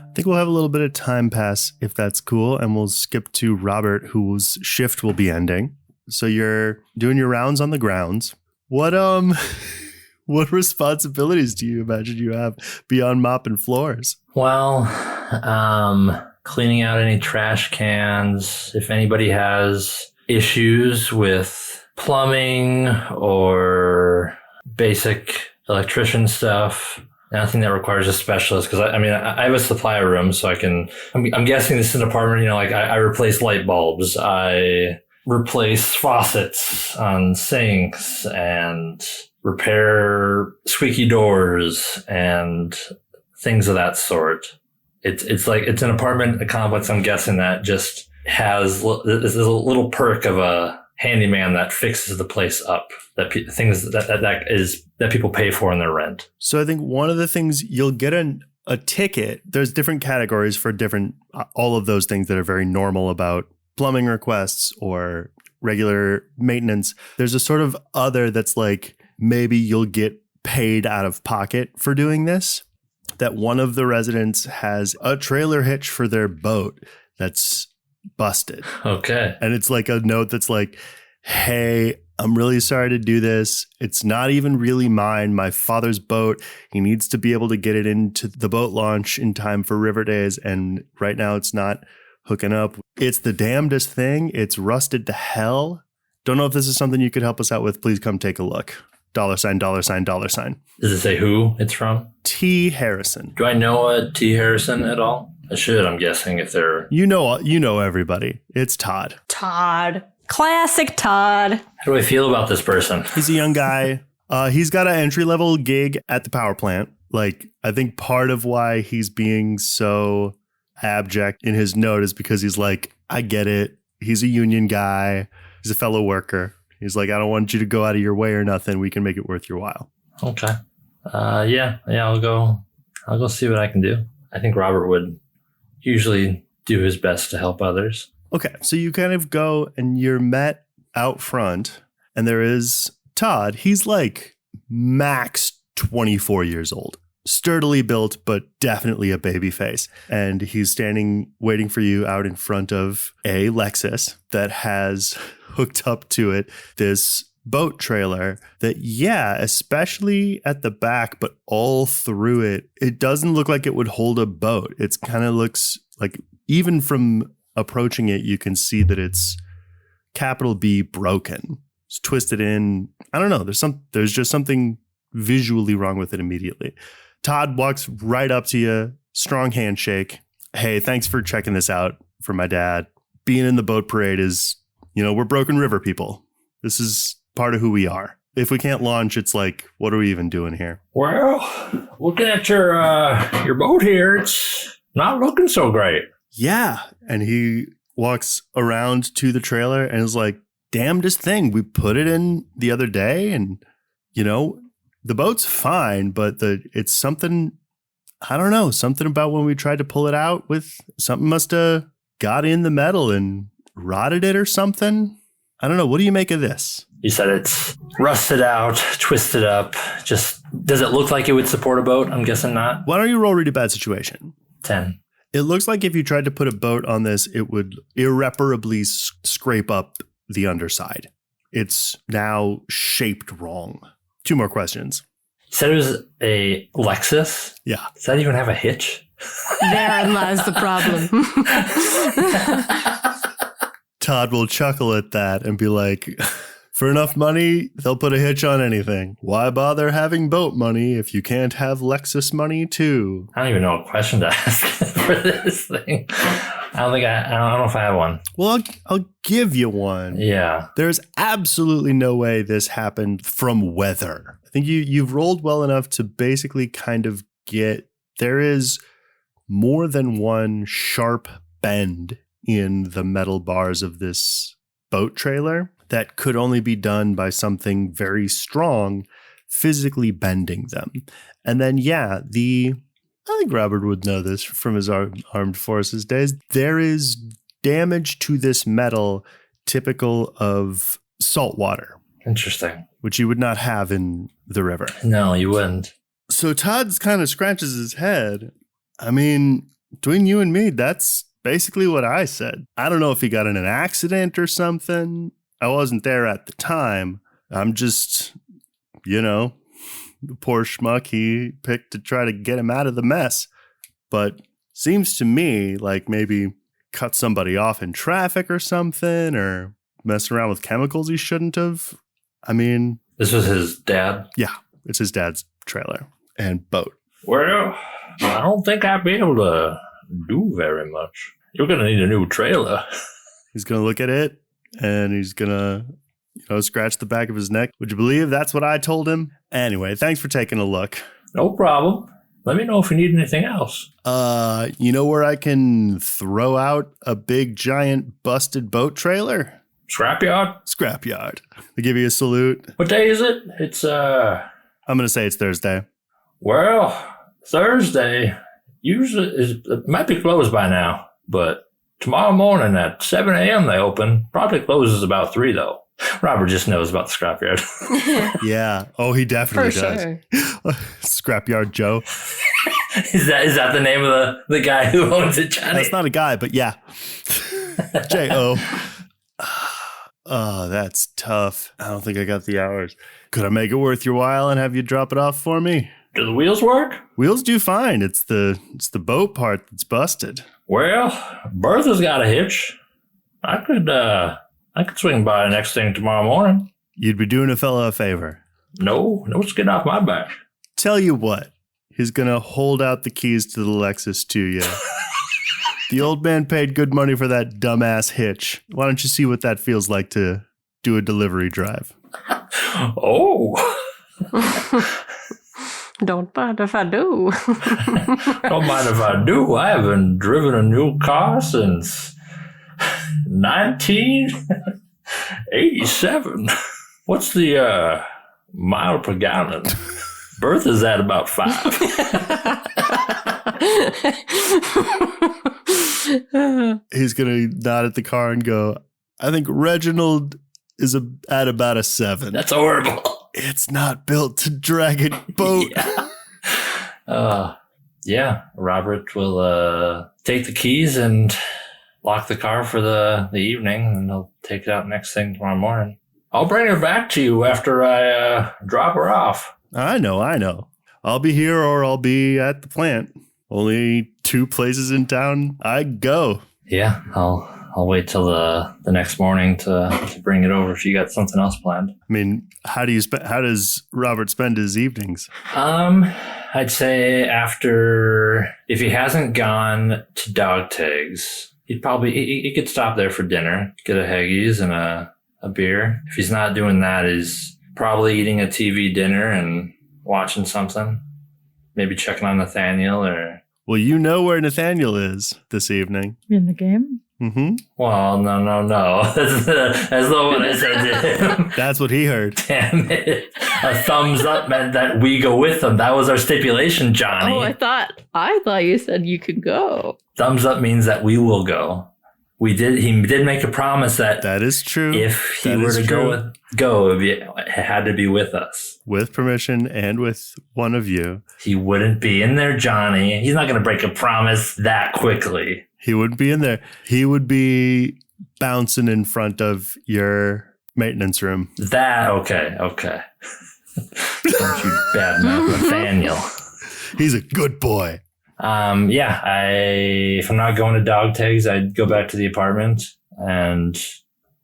I think we'll have a little bit of time pass if that's cool, and we'll skip to Robert, whose shift will be ending. So you're doing your rounds on the grounds. What what responsibilities do you imagine you have beyond mopping floors? Well, cleaning out any trash cans. If anybody has issues with plumbing or basic electrician stuff, nothing that requires a specialist. Because I have a supply room, so I'm guessing this is an apartment. Like I replace light bulbs, I replace faucets on sinks, and repair squeaky doors and things of that sort. It's like it's an apartment complex. I'm guessing that just has this a little perk of a handyman that fixes the place up. That things that people pay for in their rent. So I think one of the things you'll get a ticket. There's different categories for different all of those things that are very normal about plumbing requests or regular maintenance. There's a sort of other that's like maybe you'll get paid out of pocket for doing this. That one of the residents has a trailer hitch for their boat that's busted. Okay. And it's like a note that's like, hey, I'm really sorry to do this. It's not even really mine. My father's boat. He needs to be able to get it into the boat launch in time for River Days. And right now it's not hooking up. It's the damnedest thing. It's rusted to hell. Don't know if this is something you could help us out with. Please come take a look. $$, $$. Does it say who it's from? T. Harrison. Do I know a T. Harrison at all? I should, I'm guessing, if they're... You know everybody. It's Todd. Todd. Classic Todd. How do I feel about this person? He's a young guy. He's got an entry-level gig at the power plant. Like, I think part of why he's being so abject in his note is because he's like, I get it. He's a union guy. He's a fellow worker. He's like, I don't want you to go out of your way or nothing. We can make it worth your while. Okay. Yeah, I'll go see what I can do. I think Robert would usually do his best to help others. Okay, so you kind of go and you're met out front, and there is Todd. He's like max 24 years old. Sturdily built, but definitely a baby face. And he's standing waiting for you out in front of a Lexus that has hooked up to it this boat trailer that, yeah, especially at the back, but all through it, it doesn't look like it would hold a boat. It kind of looks like, even from approaching it, you can see that it's capital B broken. It's twisted in. I don't know. There's just something visually wrong with it immediately. Todd walks right up to you, strong handshake. Hey, thanks for checking this out for my dad. Being in the boat parade is, we're Broken River people. This is part of who we are. If we can't launch, it's like, what are we even doing here? Well, looking at your boat here, it's not looking so great. Yeah. And he walks around to the trailer and is like, damnedest thing. We put it in the other day and, the boat's fine, but it's something, I don't know, something about when we tried to pull it out with something must have got in the metal and rotted it or something. I don't know. What do you make of this? You said it's rusted out, twisted up. Just does it look like it would support a boat? I'm guessing not. Why don't you roll Read a Bad Situation? 10. It looks like if you tried to put a boat on this, it would irreparably scrape up the underside. It's now shaped wrong. 2 more questions. You said it was a Lexus? Yeah. Does that even have a hitch? Therein lies the problem. Todd will chuckle at that and be like, for enough money, they'll put a hitch on anything. Why bother having boat money if you can't have Lexus money too? I don't even know what question to ask for this thing. I don't know if I have one. Well, I'll give you one. Yeah. There's absolutely no way this happened from weather. I think you've rolled well enough to basically kind of get, there is more than one sharp bend in the metal bars of this boat trailer that could only be done by something very strong physically bending them. And then, I think Robert would know this from his armed forces days. There is damage to this metal typical of salt water. Interesting. Which you would not have in the river. No, you wouldn't. So Todd kind of scratches his head. I mean, between you and me, that's basically what I said. I don't know if he got in an accident or something. I wasn't there at the time. I'm just, the poor schmuck he picked to try to get him out of the mess. But seems to me like maybe cut somebody off in traffic or something, or mess around with chemicals he shouldn't have. I mean... This was his dad? Yeah, it's his dad's trailer and boat. Well, I don't think I'd be able to do very much. You're going to need a new trailer. He's going to look at it. And he's going to, scratch the back of his neck. Would you believe that's what I told him? Anyway, thanks for taking a look. No problem. Let me know if you need anything else. You know where I can throw out a big, giant, busted boat trailer? Scrapyard? Scrapyard. They give you a salute. What day is it? It's, I'm going to say it's Thursday. Well, Thursday usually it might be closed by now, but tomorrow morning at 7 a.m. they open. Probably closes about 3, though. Robert just knows about the scrapyard. Yeah. Oh, he definitely For does. sure. Scrapyard Joe. Is that the name of the guy who owns it, Jonny? That's not a guy, but yeah. J-O. Oh, that's tough. I don't think I got the hours. Could I make it worth your while and have you drop it off for me? Do the wheels work? Wheels do fine. It's the boat part that's busted. Well, Bertha's got a hitch. I could swing by next thing tomorrow morning. You'd be doing a fella a favor. No, it's getting off my back. Tell you what, he's going to hold out the keys to the Lexus to you. The old man paid good money for that dumbass hitch. Why don't you see what that feels like to do a delivery drive? Oh. Don't mind if I do. Don't mind if I do. I haven't driven a new car since 1987. What's the mile per gallon? Bertha's at about 5. He's going to nod at the car and go, I think Reginald is at about a 7. That's horrible. It's not built to drag a boat. Yeah. Robert will take the keys and lock the car for the evening, and he'll take it out next thing tomorrow morning. I'll bring her back to you after I drop her off. I know. I'll be here or I'll be at the plant. Only 2 places in town I go. Yeah, I'll wait till the next morning to bring it over if you got something else planned. I mean, how does Robert spend his evenings? I'd say after, if he hasn't gone to dog tags, he could stop there for dinner, get a Haggis and a beer. If he's not doing that, he's probably eating a TV dinner and watching something. Maybe checking on Nathaniel or... Well, you know where Nathaniel is this evening. In the game? Mm-hmm. Well, no. That's not what I said to him. That's what he heard. Damn it. A thumbs up meant that we go with them. That was our stipulation, Jonny. Oh, I thought you said you could go. Thumbs up means that we will go. He did make a promise that is true. if he were to go, it had to be with us. With permission and with one of you. He wouldn't be in there, Johnny. He's not going to break a promise that quickly. He wouldn't be in there. He would be bouncing in front of your maintenance room. Okay. Don't you badmouth Nathaniel. He's a good boy. If I'm not going to dog tags, I'd go back to the apartment and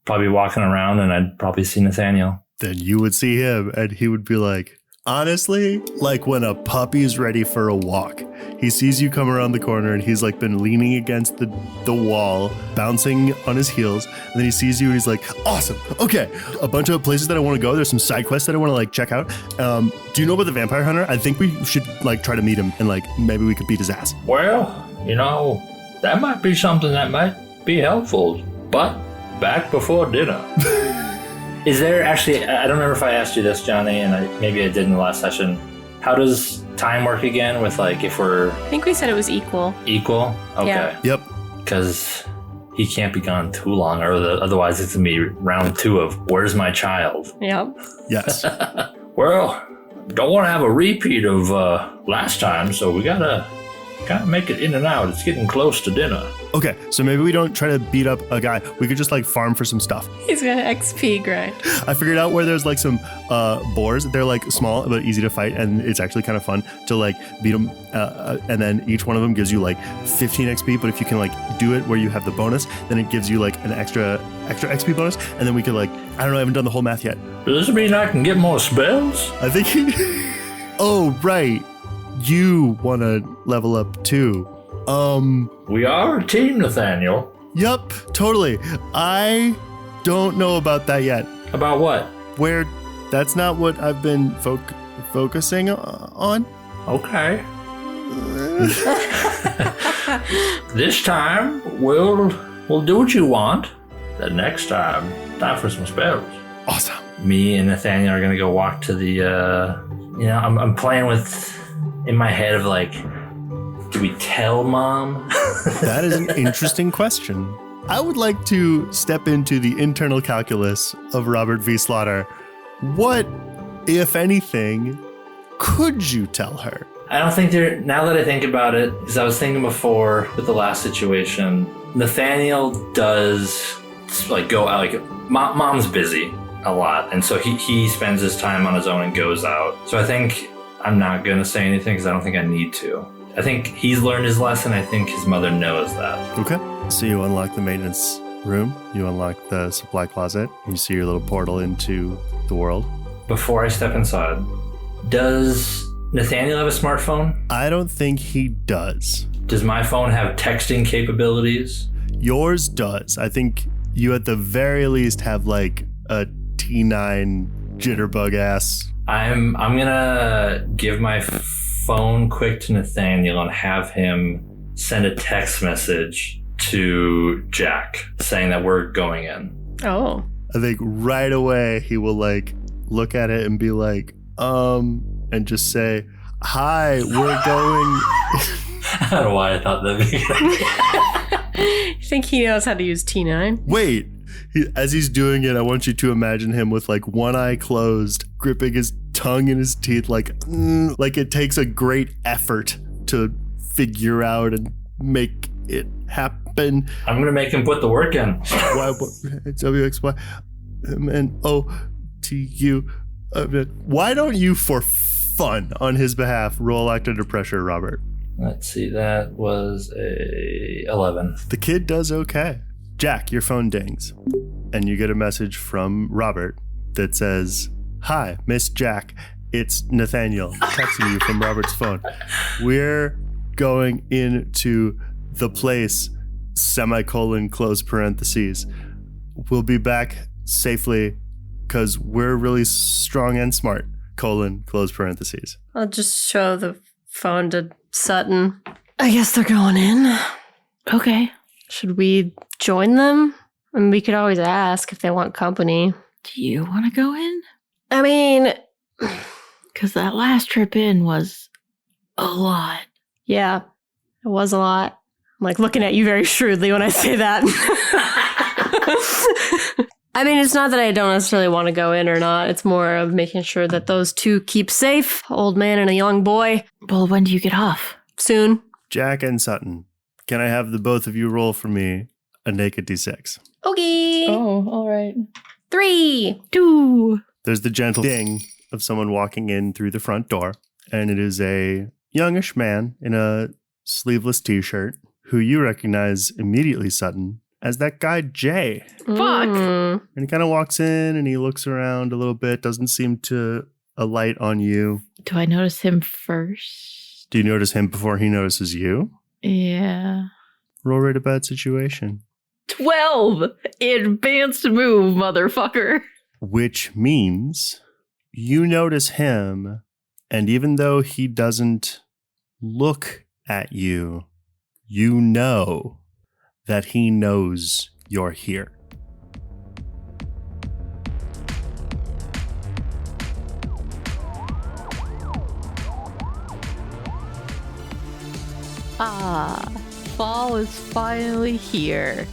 probably walking around, and I'd probably see Nathaniel. Then you would see him, and he would be like, honestly, like when a puppy's ready for a walk. He sees you come around the corner, and he's like been leaning against the wall, bouncing on his heels. And then he sees you, and he's like, awesome. Okay, a bunch of places that I want to go. There's some side quests that I want to like check out. Do you know about the vampire hunter? I think we should like try to meet him, and like maybe we could beat his ass. Well, that might be something that might be helpful, but back before dinner. Is there actually, I don't remember if I asked you this, Johnny, and maybe I did in the last session. How does time work again with like if we're... I think we said it was equal. Equal? Okay. Yeah. Yep. Because he can't be gone too long, or otherwise it's going to be round 2 of Where's My Child? Yep. Yes. Well, don't want to have a repeat of last time, so we gotta make it in and out. It's getting close to dinner. Okay, so maybe we don't try to beat up a guy. We could just like farm for some stuff. He's got an XP grind. I figured out where there's like some boars. They're like small but easy to fight, and it's actually kind of fun to like beat them. And then each one of them gives you like 15 XP. But if you can like do it where you have the bonus, then it gives you like an extra XP bonus. And then we could like, I don't know, I haven't done the whole math yet. Does this mean I can get more spells? I think. Oh right, you want to level up too. We are a team, Nathaniel. Yup, totally. I don't know about that yet. About what? Where that's not what I've been focusing on. Okay. This time we'll do what you want. The next time for some spells. Awesome. Me and Nathaniel are gonna go walk to the. I'm playing with in my head of like. Do we tell Mom? That is an interesting question. I would like to step into the internal calculus of Robert V. Slaughter. What, if anything, could you tell her? I don't think now that I think about it, because I was thinking before with the last situation, Nathaniel does like go out, like Mom's busy a lot. And so he spends his time on his own and goes out. So I think I'm not going to say anything because I don't think I need to. I think he's learned his lesson. I think his mother knows that. Okay. So you unlock the maintenance room. You unlock the supply closet. You see your little portal into the world. Before I step inside, does Nathaniel have a smartphone? I don't think he does. Does my phone have texting capabilities? Yours does. I think you at the very least have like a T9 jitterbug ass. I'm gonna give my phone quick to Nathaniel and have him send a text message to Jack saying that we're going in. Oh. I think right away he will like look at it and be like, and just say, hi, we're going. I don't know why I thought that'd be good. You think he knows how to use T9? Wait, as he's doing it, I want you to imagine him with like one eye closed, gripping his tongue in his teeth, like it takes a great effort to figure out and make it happen. I'm gonna make him put the work in. WXY and OTU. Why don't you, for fun, on his behalf, roll act under pressure, Robert? Let's see, that was a 11. The kid does okay. Jack, your phone dings, and you get a message from Robert that says, hi, Miss Jack, it's Nathaniel texting you from Robert's phone. We're going into the place, semicolon, close parentheses. We'll be back safely because we're really strong and smart, colon, close parentheses. I'll just show the phone to Sutton. I guess they're going in. Okay. Should we join them? I mean, we could always ask if they want company. Do you want to go in? I mean... Because that last trip in was a lot. Yeah, it was a lot. like looking at you very shrewdly when I say that. I mean, it's not that I don't necessarily want to go in or not. It's more of making sure that those two keep safe, old man and a young boy. Well, when do you get off? Soon. Jack and Sutton, can I have the both of you roll for me a naked d6? Okay. Oh, all right. 3. 2. There's the gentle ding of someone walking in through the front door, and it is a youngish man in a sleeveless t-shirt who you recognize immediately, Sutton, as that guy Jay. Fuck. And he kind of walks in and he looks around a little bit, doesn't seem to alight on you. Do I notice him first? Do you notice him before he notices you? Yeah. Roll rate a bad situation. 12! Advanced move, motherfucker. Which means you notice him, and even though he doesn't look at you, you know that he knows you're here. Fall is finally here.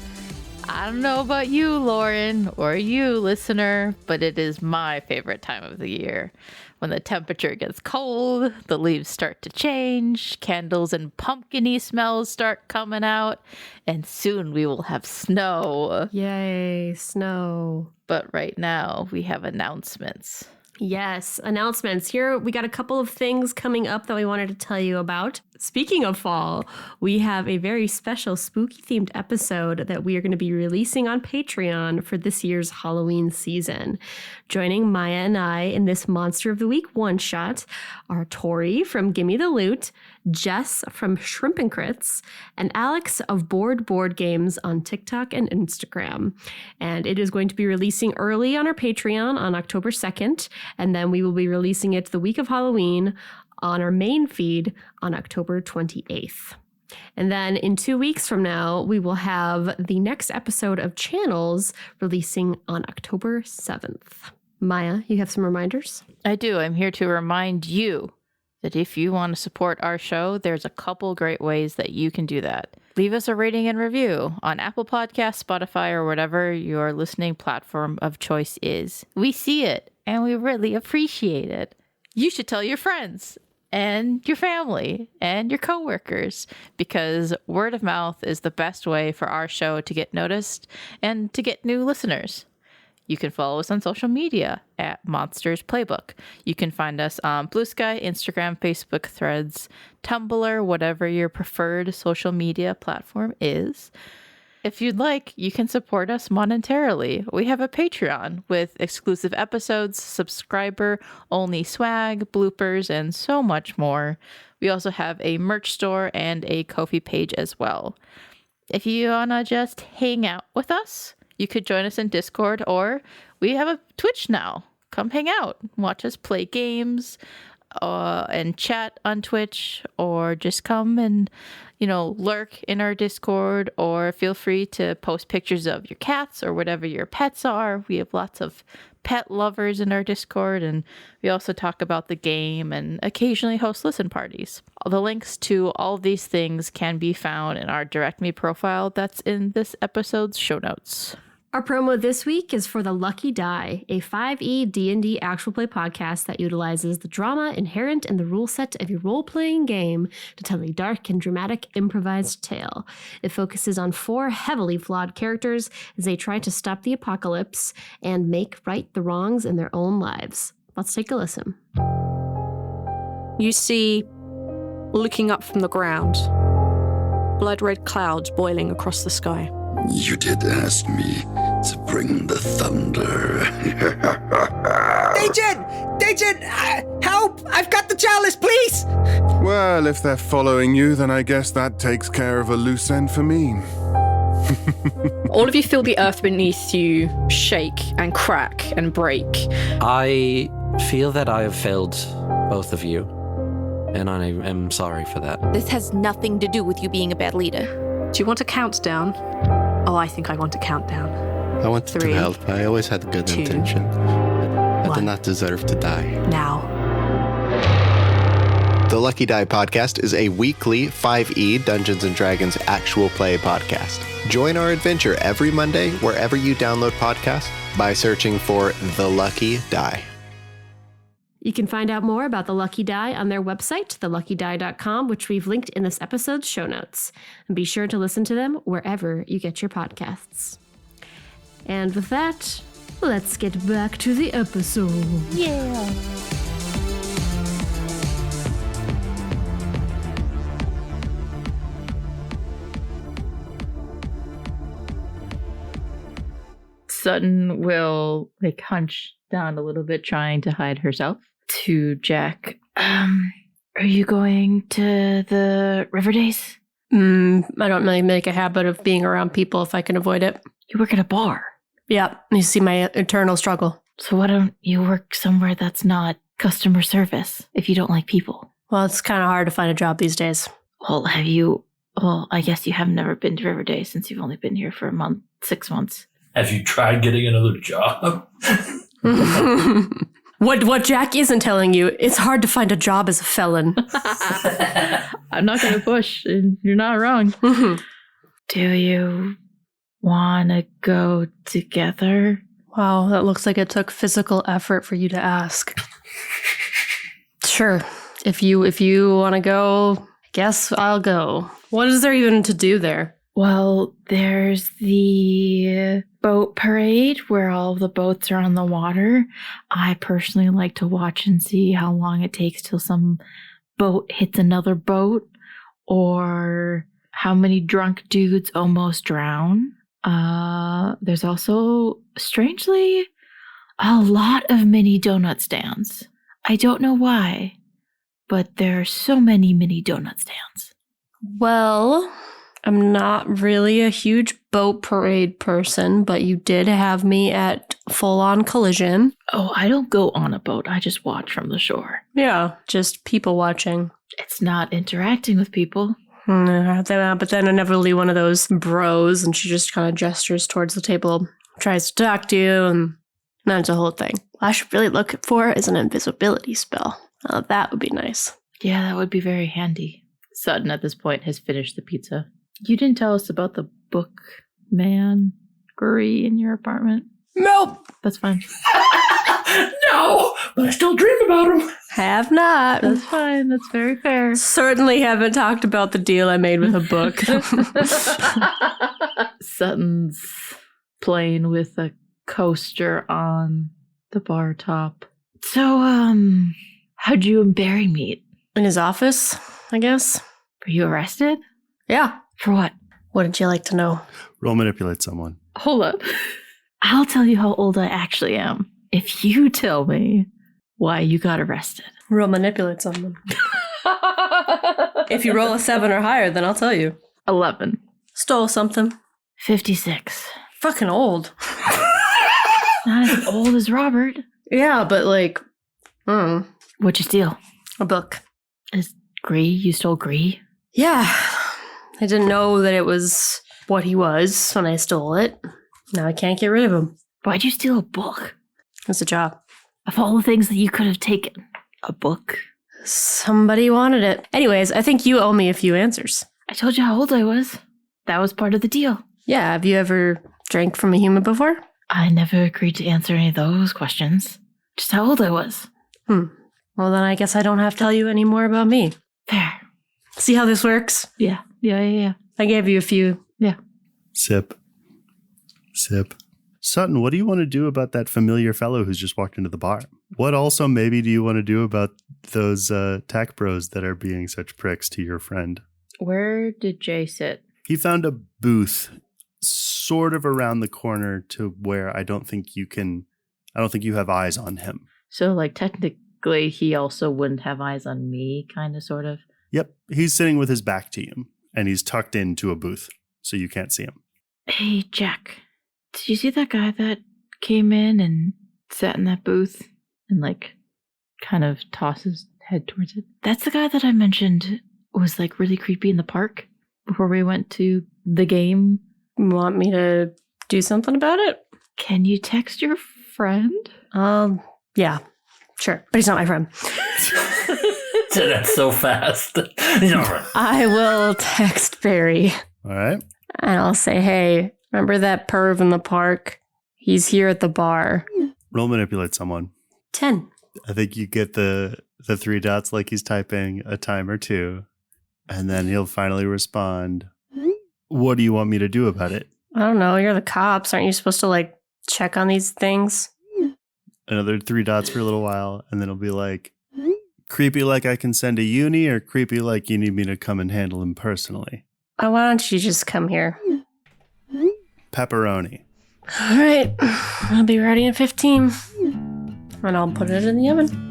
I don't know about you, Lauren, or you, listener, but it is my favorite time of the year. When the temperature gets cold, the leaves start to change, candles and pumpkin-y smells start coming out, and soon we will have snow. Yay, snow. But right now, we have announcements. Yes, announcements. Here we got a couple of things coming up that we wanted to tell you about. Speaking of fall, we have a very special spooky themed episode that we are going to be releasing on Patreon for this year's Halloween season. Joining Miah and I in this Monster of the Week one-shot are Tori from Gimme the Loot, Jess from Shrimp and Crits, and Alex of Board Games on TikTok and Instagram. And it is going to be releasing early on our Patreon on October 2nd, and then we will be releasing it the week of Halloween on our main feed on October 28th. And then in 2 weeks from now, we will have the next episode of Channels releasing on October 7th. Miah, you have some reminders? I do. I'm here to remind you that if you want to support our show, there's a couple great ways that you can do that. Leave us a rating and review on Apple Podcasts, Spotify, or whatever your listening platform of choice is. We see it, and we really appreciate it. You should tell your friends and your family and your coworkers, because word of mouth is the best way for our show to get noticed and to get new listeners. You can follow us on social media at Monsters Playbook. You can find us on Blue Sky, Instagram, Facebook, Threads, Tumblr, whatever your preferred social media platform is. If you'd like, you can support us monetarily. We have a Patreon with exclusive episodes, subscriber-only swag, bloopers, and so much more. We also have a merch store and a Ko-fi page as well. If you want to just hang out with us, you could join us in Discord, or we have a Twitch now. Come hang out, watch us play games, and chat on Twitch, or just come and, lurk in our Discord, or feel free to post pictures of your cats or whatever your pets are. We have lots of pet lovers in our Discord, and we also talk about the game and occasionally host listen parties. All the links to all of these things can be found in our Direct Me profile that's in this episode's show notes. Our promo this week is for The Lucky Die, a 5e D&D actual play podcast that utilizes the drama inherent in the rule set of your role-playing game to tell a dark and dramatic improvised tale. It focuses on 4 heavily flawed characters as they try to stop the apocalypse and make right the wrongs in their own lives. Let's take a listen. You see, looking up from the ground, blood-red clouds boiling across the sky. You did ask me to bring the thunder. Agent! Help! I've got the chalice, please! Well, if they're following you, then I guess that takes care of a loose end for me. All of you feel the earth beneath you shake and crack and break. I feel that I have failed both of you, and I am sorry for that. This has nothing to do with you being a bad leader. Do you want a countdown? Oh, I think I want a countdown. I wanted 3, to help. I always had good 2, intention. I 1. did not deserve to die. Now. The Lucky Die podcast is a weekly 5e Dungeons & Dragons actual play podcast. Join our adventure every Monday wherever you download podcasts by searching for The Lucky Die. You can find out more about The Lucky Die on their website, theluckydie.com, which we've linked in this episode's show notes. And be sure to listen to them wherever you get your podcasts. And with that, let's get back to the episode. Yeah. Sutton will hunch down a little bit, trying to hide herself. To Jack, are you going to the River Days? I don't really make a habit of being around people if I can avoid it. You work at a bar. Yeah, you see my eternal struggle. So why don't you work somewhere that's not customer service if you don't like people? Well, it's kind of hard to find a job these days. Well, I guess you have never been to River Days since you've only been here for 6 months. Have you tried getting another job? What Jack isn't telling you, it's hard to find a job as a felon. I'm not going to push, and you're not wrong. Do you want to go together? Wow, that looks like it took physical effort for you to ask. Sure. If you want to go, I guess I'll go. What is there even to do there? Well, there's the boat parade where all the boats are on the water. I personally like to watch and see how long it takes till some boat hits another boat, or how many drunk dudes almost drown. There's also, strangely, a lot of mini donut stands. I don't know why, but there are so many mini donut stands. Well, I'm not really a huge boat parade person, but you did have me at full-on Collision. Oh, I don't go on a boat. I just watch from the shore. Yeah, just people watching. It's not interacting with people. But then inevitably one of those bros, and she just kind of gestures towards the table, tries to talk to you, and that's a whole thing. What I should really look for is an invisibility spell. That would be nice. Yeah, that would be very handy. Sutton at this point has finished the pizza. You didn't tell us about the book man Guri in your apartment. Nope. That's fine. No, but I still dream about him. Have not. That's fine. That's very fair. Certainly haven't talked about the deal I made with a book. Sutton's playing with a coaster on the bar top. So, how'd you and Barry meet? In his office, I guess. Were you arrested? Yeah. For what? Wouldn't you like to know? Roll manipulate someone. Hold up. I'll tell you how old I actually am if you tell me why you got arrested. Roll manipulate someone. If you roll a 7 or higher, then I'll tell you. 11. Stole something. 56. Fucking old. Not as old as Robert. Yeah, but What'd you steal? A book. Is Gree? You stole Gree? Yeah. I didn't know that it was what he was when I stole it. Now I can't get rid of him. Why'd you steal a book? It's a job. Of all the things that you could have taken, a book? Somebody wanted it. Anyways, I think you owe me a few answers. I told you how old I was. That was part of the deal. Yeah, have you ever drank from a human before? I never agreed to answer any of those questions. Just how old I was. Well, then I guess I don't have to tell you any more about me. Fair. See how this works? Yeah. I gave you a few. Yeah. Sip. Sutton, what do you want to do about that familiar fellow who's just walked into the bar? What also maybe do you want to do about those tech bros that are being such pricks to your friend? Where did Jay sit? He found a booth sort of around the corner to where I don't think you have eyes on him. So, technically, he also wouldn't have eyes on me, kind of, sort of? Yep. He's sitting with his back to you, and he's tucked into a booth, so you can't see him. Hey, Jack. Did you see that guy that came in and sat in that booth and, kind of tossed his head towards it? That's the guy that I mentioned was, really creepy in the park before we went to the game. You want me to do something about it? Can you text your friend? Yeah. Sure. But he's not my friend. That's so fast. I will text Barry. All right. And I'll say, hey, remember that perv in the park? He's here at the bar. Roll manipulate someone. 10. I think you get the 3 dots like he's typing a time or two. And then he'll finally respond. What do you want me to do about it? I don't know. You're the cops. Aren't you supposed to, like, check on these things? Another 3 dots for a little while. And then it'll be like, creepy like I can send a uni or creepy like you need me to come and handle him personally? Why don't you just come here? Pepperoni. All right. I'll be ready in 15. And I'll put it in the oven.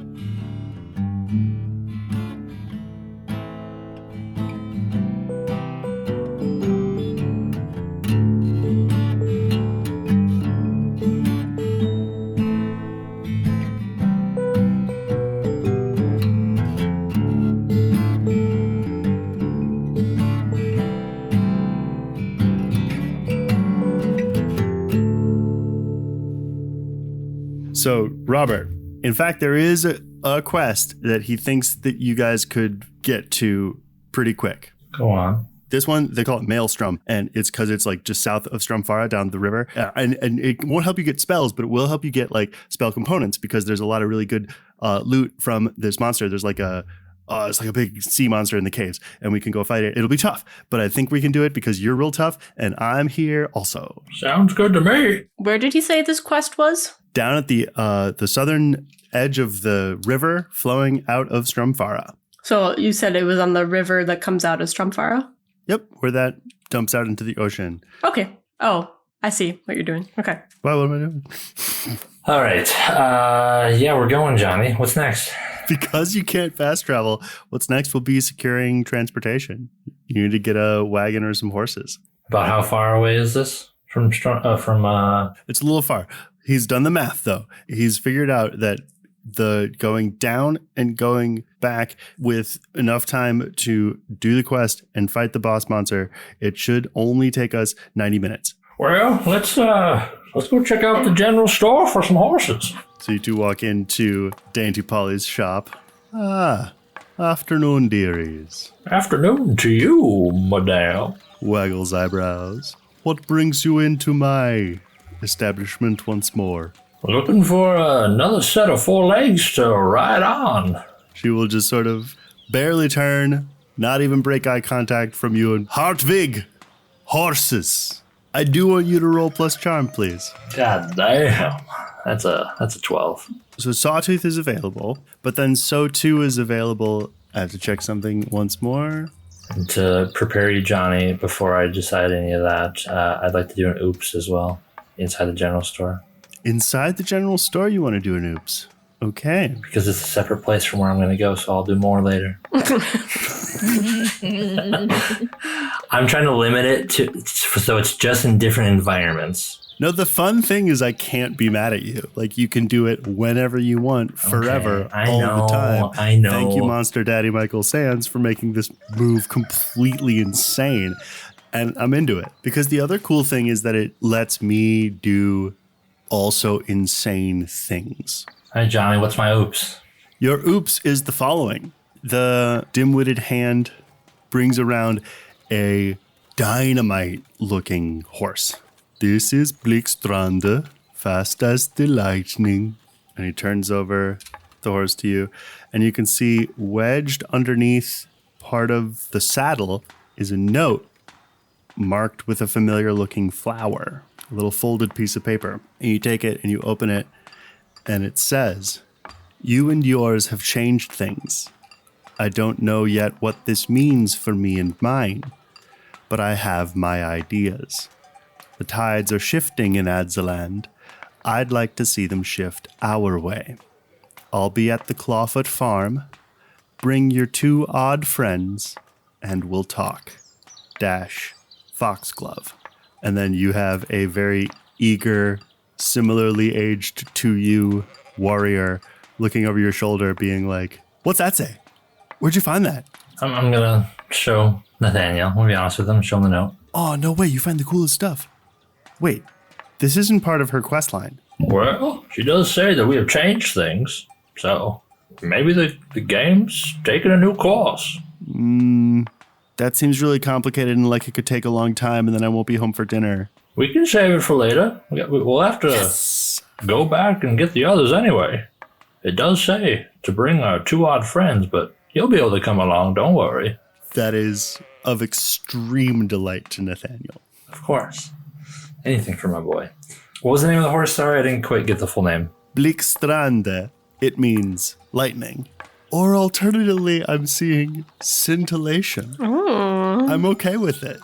So, Robert, in fact, there is a quest that he thinks that you guys could get to pretty quick. Go on. This one, they call it Maelstrom, and it's because it's like just south of Stromfara down the river. And it won't help you get spells, but it will help you get like spell components because there's a lot of really good loot from this monster. There's like it's like a big sea monster in the caves, and we can go fight it. It'll be tough, but I think we can do it because you're real tough, and I'm here also. Sounds good to me. Where did he say this quest was? Down at the southern edge of the river flowing out of Stromfara. So you said it was on the river that comes out of Stromfara? Yep, where that dumps out into the ocean. Okay. Oh, I see what you're doing. Okay. What am I doing? All right. Yeah, we're going, Jonny. What's next? Because you can't fast travel, what's next will be securing transportation. You need to get a wagon or some horses. About how far away is this from? It's a little far. He's done the math, though. He's figured out that the going down and going back with enough time to do the quest and fight the boss monster, it should only take us 90 minutes. Well, let's go check out the general store for some horses. So you two walk into Dainty Polly's shop. Afternoon, dearies. Afternoon to you, madame. Waggles eyebrows. What brings you into my establishment once more? Looking for another set of 4 legs to ride on. She will just sort of barely turn, not even break eye contact from you, and Hartvig, horses. I do want you to roll plus charm, please. God damn. That's a 12. So Sawtooth is available, but then so too is available. I have to check something once more. And to prepare you, Jonny, before I decide any of that, I'd like to do an oops as well inside the general store. Inside the general store, you want to do an oops? Okay. Because it's a separate place from where I'm going to go, so I'll do more later. I'm trying to limit it so it's just in different environments. No, the fun thing is I can't be mad at you. Like, you can do it whenever you want, forever, all the time. I know. Thank you, Monster Daddy Michael Sands, for making this move completely insane. And I'm into it. Because the other cool thing is that it lets me do also insane things. Hi, Jonny. What's my oops? Your oops is the following. The dim-witted hand brings around a dynamite-looking horse. This is Blickstrande, fast as the lightning. And he turns over the horse to you. And you can see wedged underneath part of the saddle is a note marked with a familiar-looking flower. A little folded piece of paper. And you take it and you open it. And it says, "You and yours have changed things. I don't know yet what this means for me and mine. But I have my ideas. The tides are shifting in Adzaland. I'd like to see them shift our way. I'll be at the Clawfoot Farm. Bring your 2 odd friends, and we'll talk. Foxglove." And then you have a very eager, similarly aged to you warrior looking over your shoulder being like, "What's that say? Where'd you find that?" I'm going to show Nathaniel. I'll be honest with him. Show him the note. Oh, no way. You find the coolest stuff. Wait, this isn't part of her quest line. Well, she does say that we have changed things. So maybe the game's taking a new course. That seems really complicated and like it could take a long time, and then I won't be home for dinner. We can save it for later. We'll have to go back and get the others anyway. It does say to bring our 2 odd friends, but you'll be able to come along, don't worry. That is of extreme delight to Nathaniel. Of course. Anything for my boy. What was the name of the horse? Sorry, I didn't quite get the full name. Blickstrande. It means lightning. Or alternatively, I'm seeing scintillation. Oh. I'm okay with it.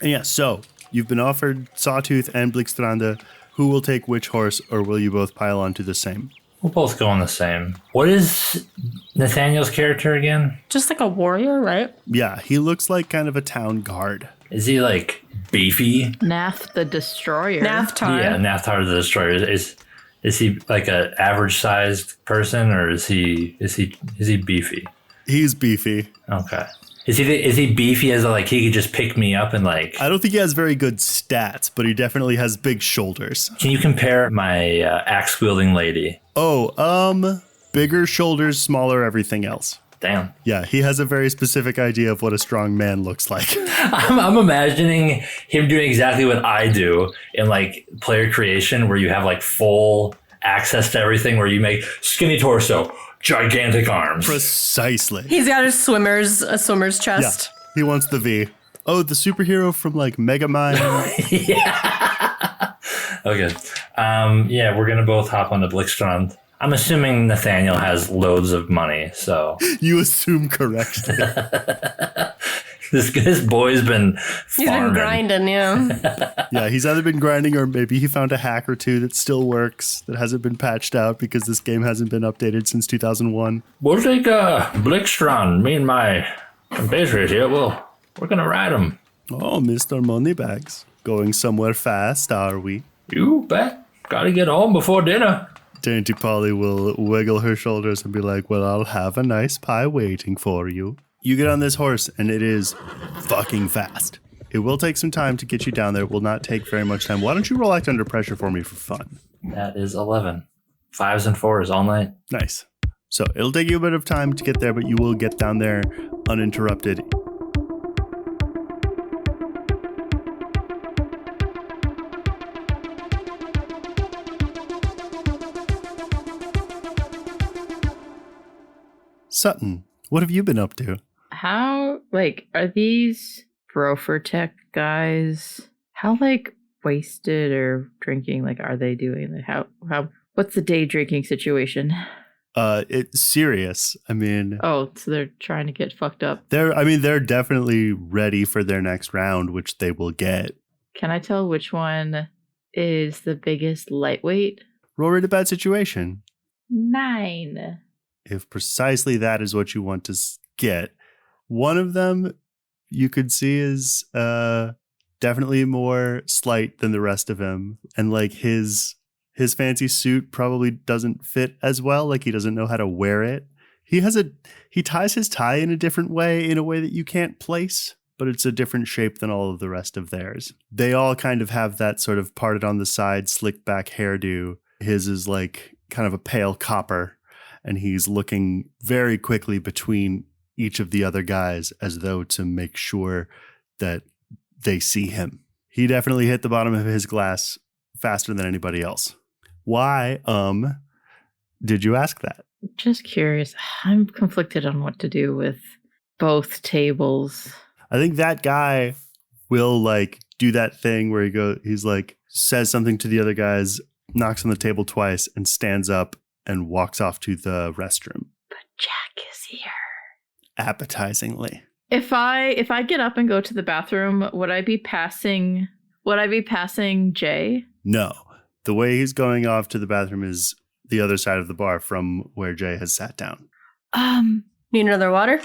And yeah, so you've been offered Sawtooth and Blickstrande. Who will take which horse, or will you both pile onto the same? We'll both go on the same. What is Nathaniel's character again? Just like a warrior, right? Yeah, he looks like kind of a town guard. Is he like beefy? Nath the Destroyer. Naftar. Yeah, Naftar the Destroyer. Is he like an average sized person, or is he beefy? He's beefy. Okay. Is he beefy as like he could just pick me up and like? I don't think he has very good stats, but he definitely has big shoulders. Can you compare my axe wielding lady? Oh, bigger shoulders, smaller everything else. Damn. Yeah, he has a very specific idea of what a strong man looks like. I'm imagining him doing exactly what I do in like player creation, where you have like full access to everything, where you make skinny torso, gigantic arms. Precisely. He's got a swimmer's chest. Yeah, he wants the V. Oh, the superhero from like Megamind. Yeah. Okay. Yeah, we're gonna both hop on the Blickstrand. I'm assuming Nathaniel has loads of money, so you assume correctly. This boy's been farming. He's been grinding, yeah. Yeah, he's either been grinding or maybe he found a hack or two that still works, that hasn't been patched out because this game hasn't been updated since 2001. We'll take Blickstrand. Me and my compatriot here, we're gonna ride him. Oh, Mr. Moneybags. Going somewhere fast, are we? You bet. Gotta get home before dinner. Dainty Polly will wiggle her shoulders and be like, well, I'll have a nice pie waiting for you. You get on this horse, and it is fucking fast. It will take some time to get you down there. It will not take very much time. Why don't you roll Act Under Pressure for me for fun? That is 11. 5s and 4s all night. Nice. So it'll take you a bit of time to get there, but you will get down there uninterrupted. Sutton, what have you been up to? How, are these Brofertech guys, how, wasted or drinking, are they doing? What's the day drinking situation? It's serious. I mean... Oh, so they're trying to get fucked up. They're definitely ready for their next round, which they will get. Can I tell which one is the biggest lightweight? Roll Read a Bad Situation. 9. If precisely that is what you want to get. One of them you could see is definitely more slight than the rest of him. And his fancy suit probably doesn't fit as well. He doesn't know how to wear it. He ties his tie in a different way, in a way that you can't place, but it's a different shape than all of the rest of theirs. They all kind of have that sort of parted on the side, slicked back hairdo. His is kind of a pale copper. And he's looking very quickly between each of the other guys as though to make sure that they see him. He definitely hit the bottom of his glass faster than anybody else. Why, did you ask that? Just curious. I'm conflicted on what to do with both tables. I think that guy will do that thing where he's says something to the other guys, knocks on the table twice and stands up and walks off to the restroom. But Jack is here. Appetizingly. If I get up and go to the bathroom, would I be passing Jay? No. The way he's going off to the bathroom is the other side of the bar from where Jay has sat down. Need another water?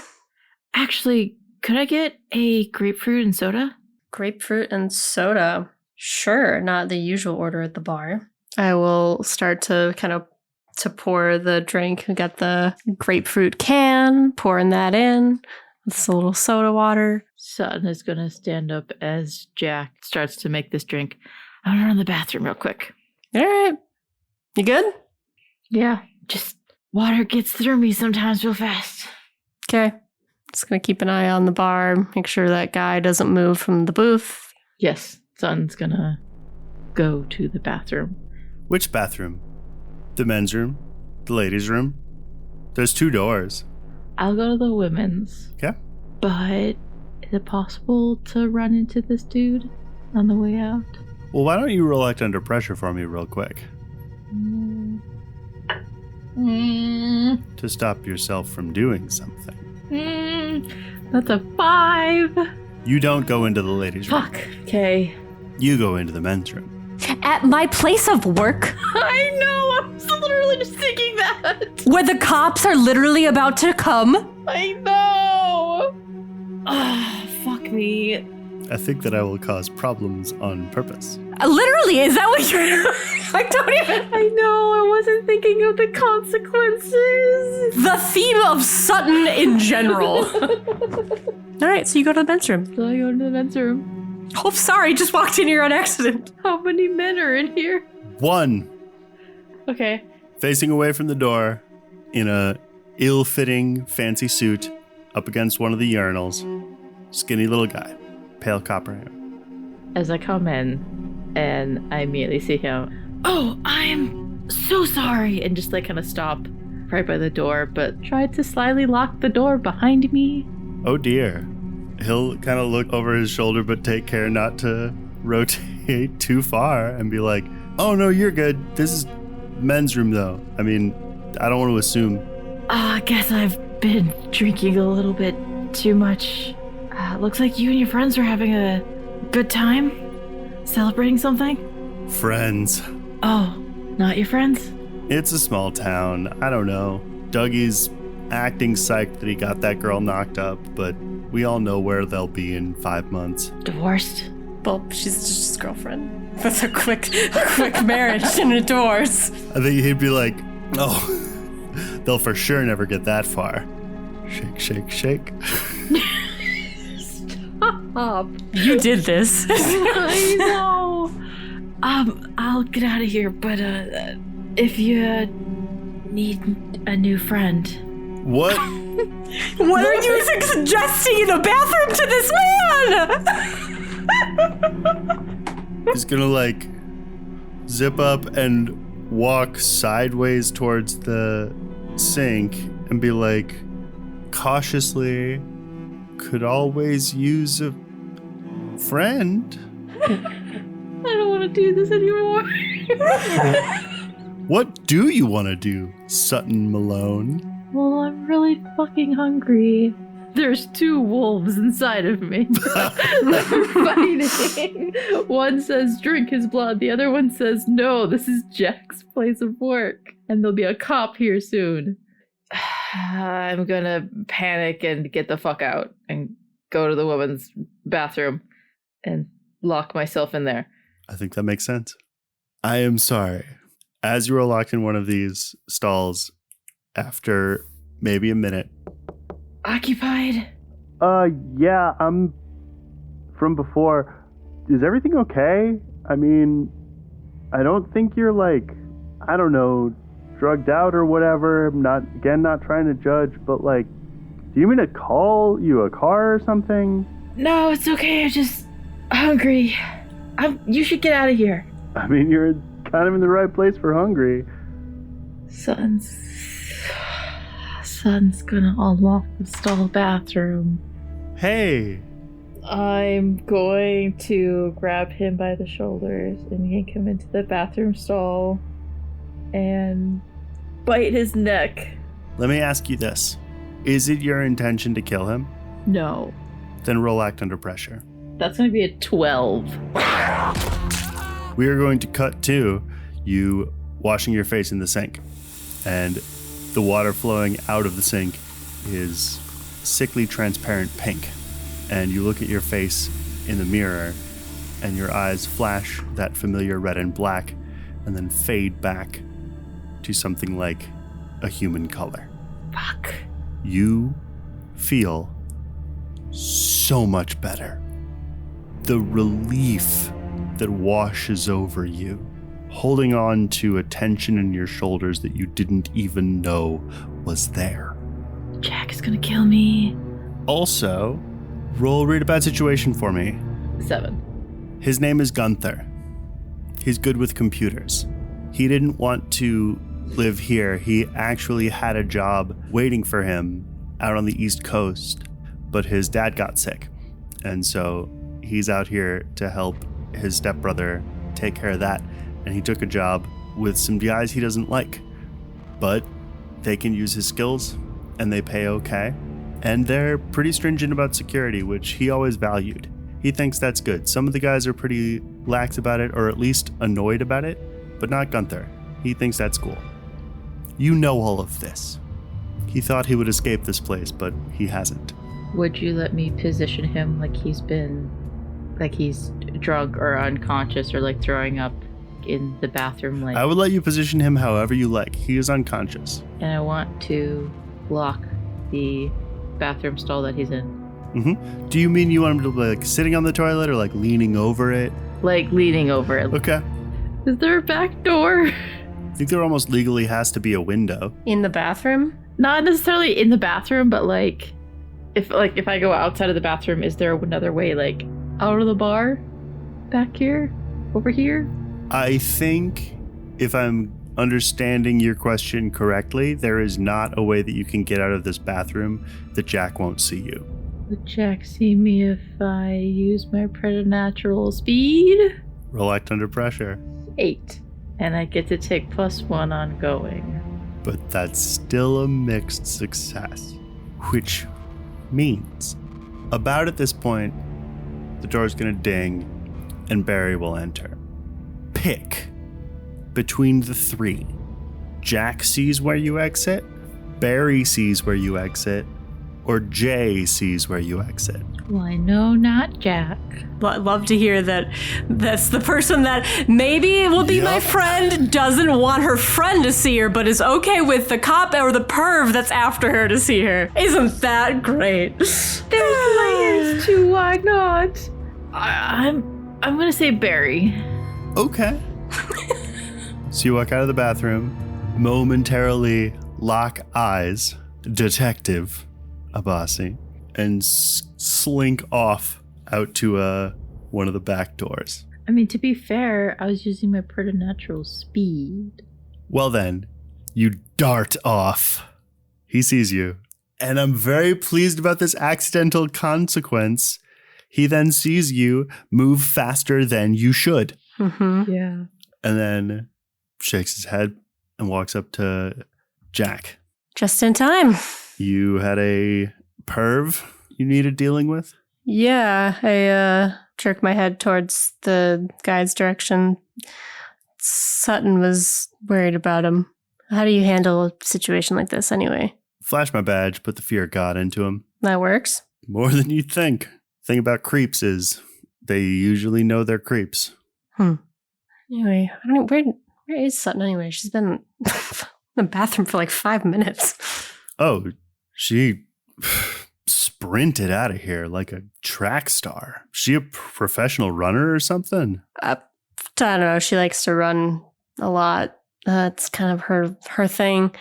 Actually, could I get a grapefruit and soda? Grapefruit and soda. Sure, not the usual order at the bar. I will start to to pour the drink and get the grapefruit can, pouring that in. It's a little soda water. Sutton is going to stand up as Jack starts to make this drink. I'm going to run to the bathroom real quick. All right. You good? Yeah. Just Water gets through me sometimes real fast. Okay. Just going to keep an eye on the bar, make sure that guy doesn't move from the booth. Yes, Sutton's gonna go to the bathroom. Which bathroom? The men's room? The ladies' room? There's 2 doors. I'll go to the women's. Okay. But is it possible to run into this dude on the way out? Well, why don't you roll act under pressure for me real quick? To stop yourself from doing something. That's a 5. You don't go into the ladies' room. Fuck. Okay. You go into the men's room. At my place of work, I know. I was literally just thinking that. where the cops are literally about to come. I know. Fuck me. I think that I will cause problems on purpose. Literally, is that what you're... I don't even... I know. I wasn't thinking of the consequences. The theme of Sutton in general. All right, so you go to the men's room. So I go to the men's room. Oh, sorry, just walked in here on accident. How many men are in here? 1. Okay. Facing away from the door, in a ill-fitting fancy suit, up against one of the urinals, skinny little guy, pale copper hair. As I come in, and I immediately see him, oh, I'm so sorry, and just like kind of stop right by the door, but tried to slyly lock the door behind me. Oh dear. He'll kind of look over his shoulder, but take care not to rotate too far and be like, oh no, you're good. This is men's room though. I mean, I don't want to assume. I guess I've been drinking a little bit too much. Looks like you and your friends are having a good time? Celebrating something? Friends. Oh, not your friends? It's a small town. I don't know. Dougie's acting psyched that he got that girl knocked up, but we all know where they'll be in 5 months. Divorced? Well, she's just his girlfriend. That's a quick marriage and a divorce. I think he'd be like, oh, they'll for sure never get that far. Shake, shake, shake. Stop. You did this. I know. I'll get out of here, but if you need a new friend. What? What are you suggesting in a bathroom to this man? He's gonna like zip up and walk sideways towards the sink and be like, cautiously, could always use a friend. I don't want to do this anymore. What do you want to do, Sutton Malone? Well, I'm really fucking hungry. There's 2 wolves inside of me. They're fighting. One says drink his blood. The other one says no, this is Jack's place of work. And there'll be a cop here soon. I'm gonna panic and get the fuck out and go to the women's bathroom and lock myself in there. I think that makes sense. I am sorry. As you are locked in one of these stalls, after maybe a minute. Occupied? Yeah, I'm from before. Is everything okay? I mean, I don't think you're like, I don't know, drugged out or whatever. I'm not trying to judge, but like, do you mean to call you a car or something? No, it's okay. I'm just hungry. You should get out of here. I mean, you're kind of in the right place for hungry. Son's gonna unlock the stall bathroom. Hey! I'm going to grab him by the shoulders and yank him into the bathroom stall and bite his neck. Let me ask you this. Is it your intention to kill him? No. Then roll act under pressure. That's gonna be a 12. We are going to cut to you washing your face in the sink. And the water flowing out of the sink is sickly transparent pink. And you look at your face in the mirror and your eyes flash that familiar red and black and then fade back to something like a human color. Fuck. You feel so much better. The relief that washes over you. holding on to a tension in your shoulders that you didn't even know was there. Jack is gonna kill me. Also, roll read a bad situation for me. 7. His name is Gunther. He's good with computers. He didn't want to live here. He actually had a job waiting for him out on the East Coast, but his dad got sick. And so he's out here to help his stepbrother take care of that. And he took a job with some guys he doesn't like, but they can use his skills and they pay okay. And they're pretty stringent about security, which he always valued. He thinks that's good. Some of the guys are pretty lax about it, or at least annoyed about it, but not Gunther. He thinks that's cool. You know all of this. He thought he would escape this place, but he hasn't. Would you let me position him like he's drunk or unconscious or like throwing up in the bathroom? I would let you position him however you like. He is unconscious. And I want to lock the bathroom stall that he's in. Mm-hmm. Do you mean you want him to be like sitting on the toilet or like leaning over it? Like leaning over it. Okay. Is there a back door? I think there almost legally has to be a window. In the bathroom? Not necessarily in the bathroom, but like if I go outside of the bathroom, is there another way like out of the bar? Back here? Over here? I think if I'm understanding your question correctly, there is not a way that you can get out of this bathroom that Jack won't see you. Would Jack see me if I use my preternatural speed? Roll act under pressure. 8. And I get to take +1 on going. But that's still a mixed success. Which means, about at this point, the door's gonna ding and Barry will enter. Pick between the three. Jack sees where you exit, Barry sees where you exit, or Jay sees where you exit. Why, no, not Jack. Love to hear that that's the person that maybe will be my friend, doesn't want her friend to see her, but is okay with the cop or the perv that's after her to see her. Isn't that great? There's layers too, why not? I'm gonna say Barry. Okay. So you walk out of the bathroom, momentarily lock eyes, Detective Abasi, and slink off out to one of the back doors. I mean, to be fair, I was using my preternatural speed. Well then, you dart off. He sees you. And I'm very pleased about this accidental consequence. He then sees you move faster than you should. Mm-hmm. Yeah. And then shakes his head and walks up to Jack. Just in time. You had a perv you needed dealing with? Yeah, I jerked my head towards the guy's direction. Sutton was worried about him. How do you handle a situation like this anyway? Flash my badge, put the fear of God into him. That works. More than you'd think. Thing about creeps is they usually know they're creeps. Anyway, I don't know, where is Sutton anyway? She's been in the bathroom for like 5 minutes. Oh, she sprinted out of here like a track star. She a professional runner or something? I don't know. She likes to run a lot. It's kind of her thing.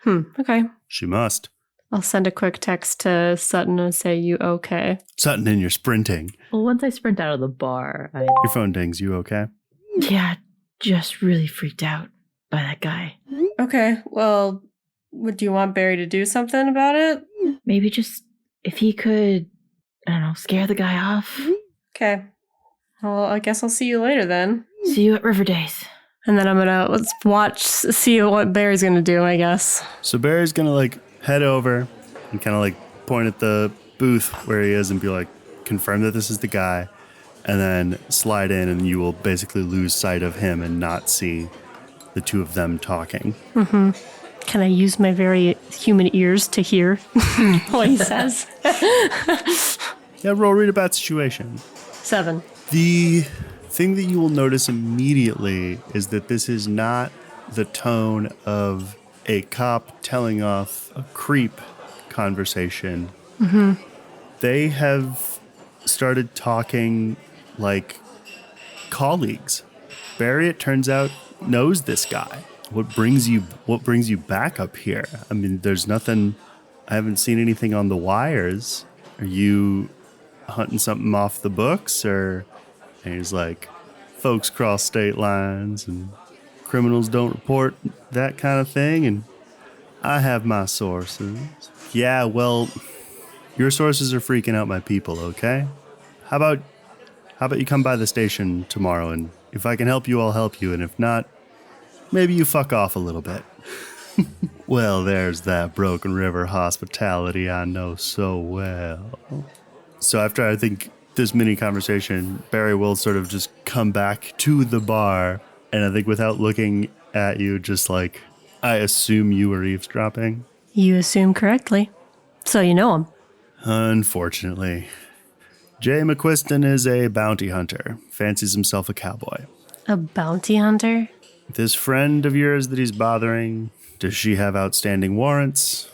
Okay. She must. I'll send a quick text to Sutton and say, you okay? Sutton, and you're sprinting. Well, once I sprint out of the bar, Your phone dings. You okay? Yeah, just really freaked out by that guy. Okay, well, do you want Barry to do something about it? Maybe just, if he could, I don't know, scare the guy off. Okay. Well, I guess I'll see you later then. See you at River Days. And then let's see what Barry's gonna do, I guess. So Barry's gonna head over and kind of point at the booth where he is and be like, confirm that this is the guy, and then slide in, and you will basically lose sight of him and not see the two of them talking. Mm-hmm. Can I use my very human ears to hear what he says? Yeah, roll read about situation. 7. The thing that you will notice immediately is that this is not the tone of a cop telling off a creep conversation. Mm-hmm. They have started talking like colleagues. Barry, it turns out, knows this guy? What brings you back up here? I mean, there's nothing. I haven't seen anything on the wires. Are you hunting something off the books, or? And he's like, folks cross state lines and criminals don't report that kind of thing, and I have my sources. Yeah, well, your sources are freaking out my people, okay? How about you come by the station tomorrow, and if I can help you, I'll help you, and if not, maybe you fuck off a little bit. Well, there's that Broken River hospitality I know so well. So after, I think, this mini conversation, Barry will sort of just come back to the bar, and I think without looking at you, just like, I assume you were eavesdropping. You assume correctly. So you know him. Unfortunately. Jay McQuiston is a bounty hunter, fancies himself a cowboy. A bounty hunter? This friend of yours that he's bothering, does she have outstanding warrants?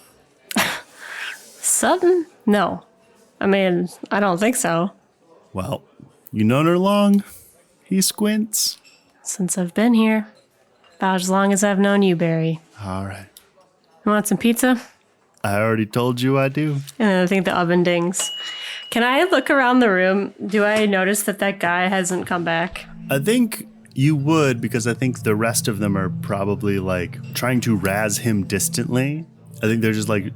Sutton? No. I mean, I don't think so. Well, you known her long? He squints. Since I've been here. About as long as I've known you, Barry. All right. You want some pizza? I already told you I do. And I think the oven dings. Can I look around the room? Do I notice that guy hasn't come back? I think you would, because I think the rest of them are probably like trying to razz him distantly. I think they're just like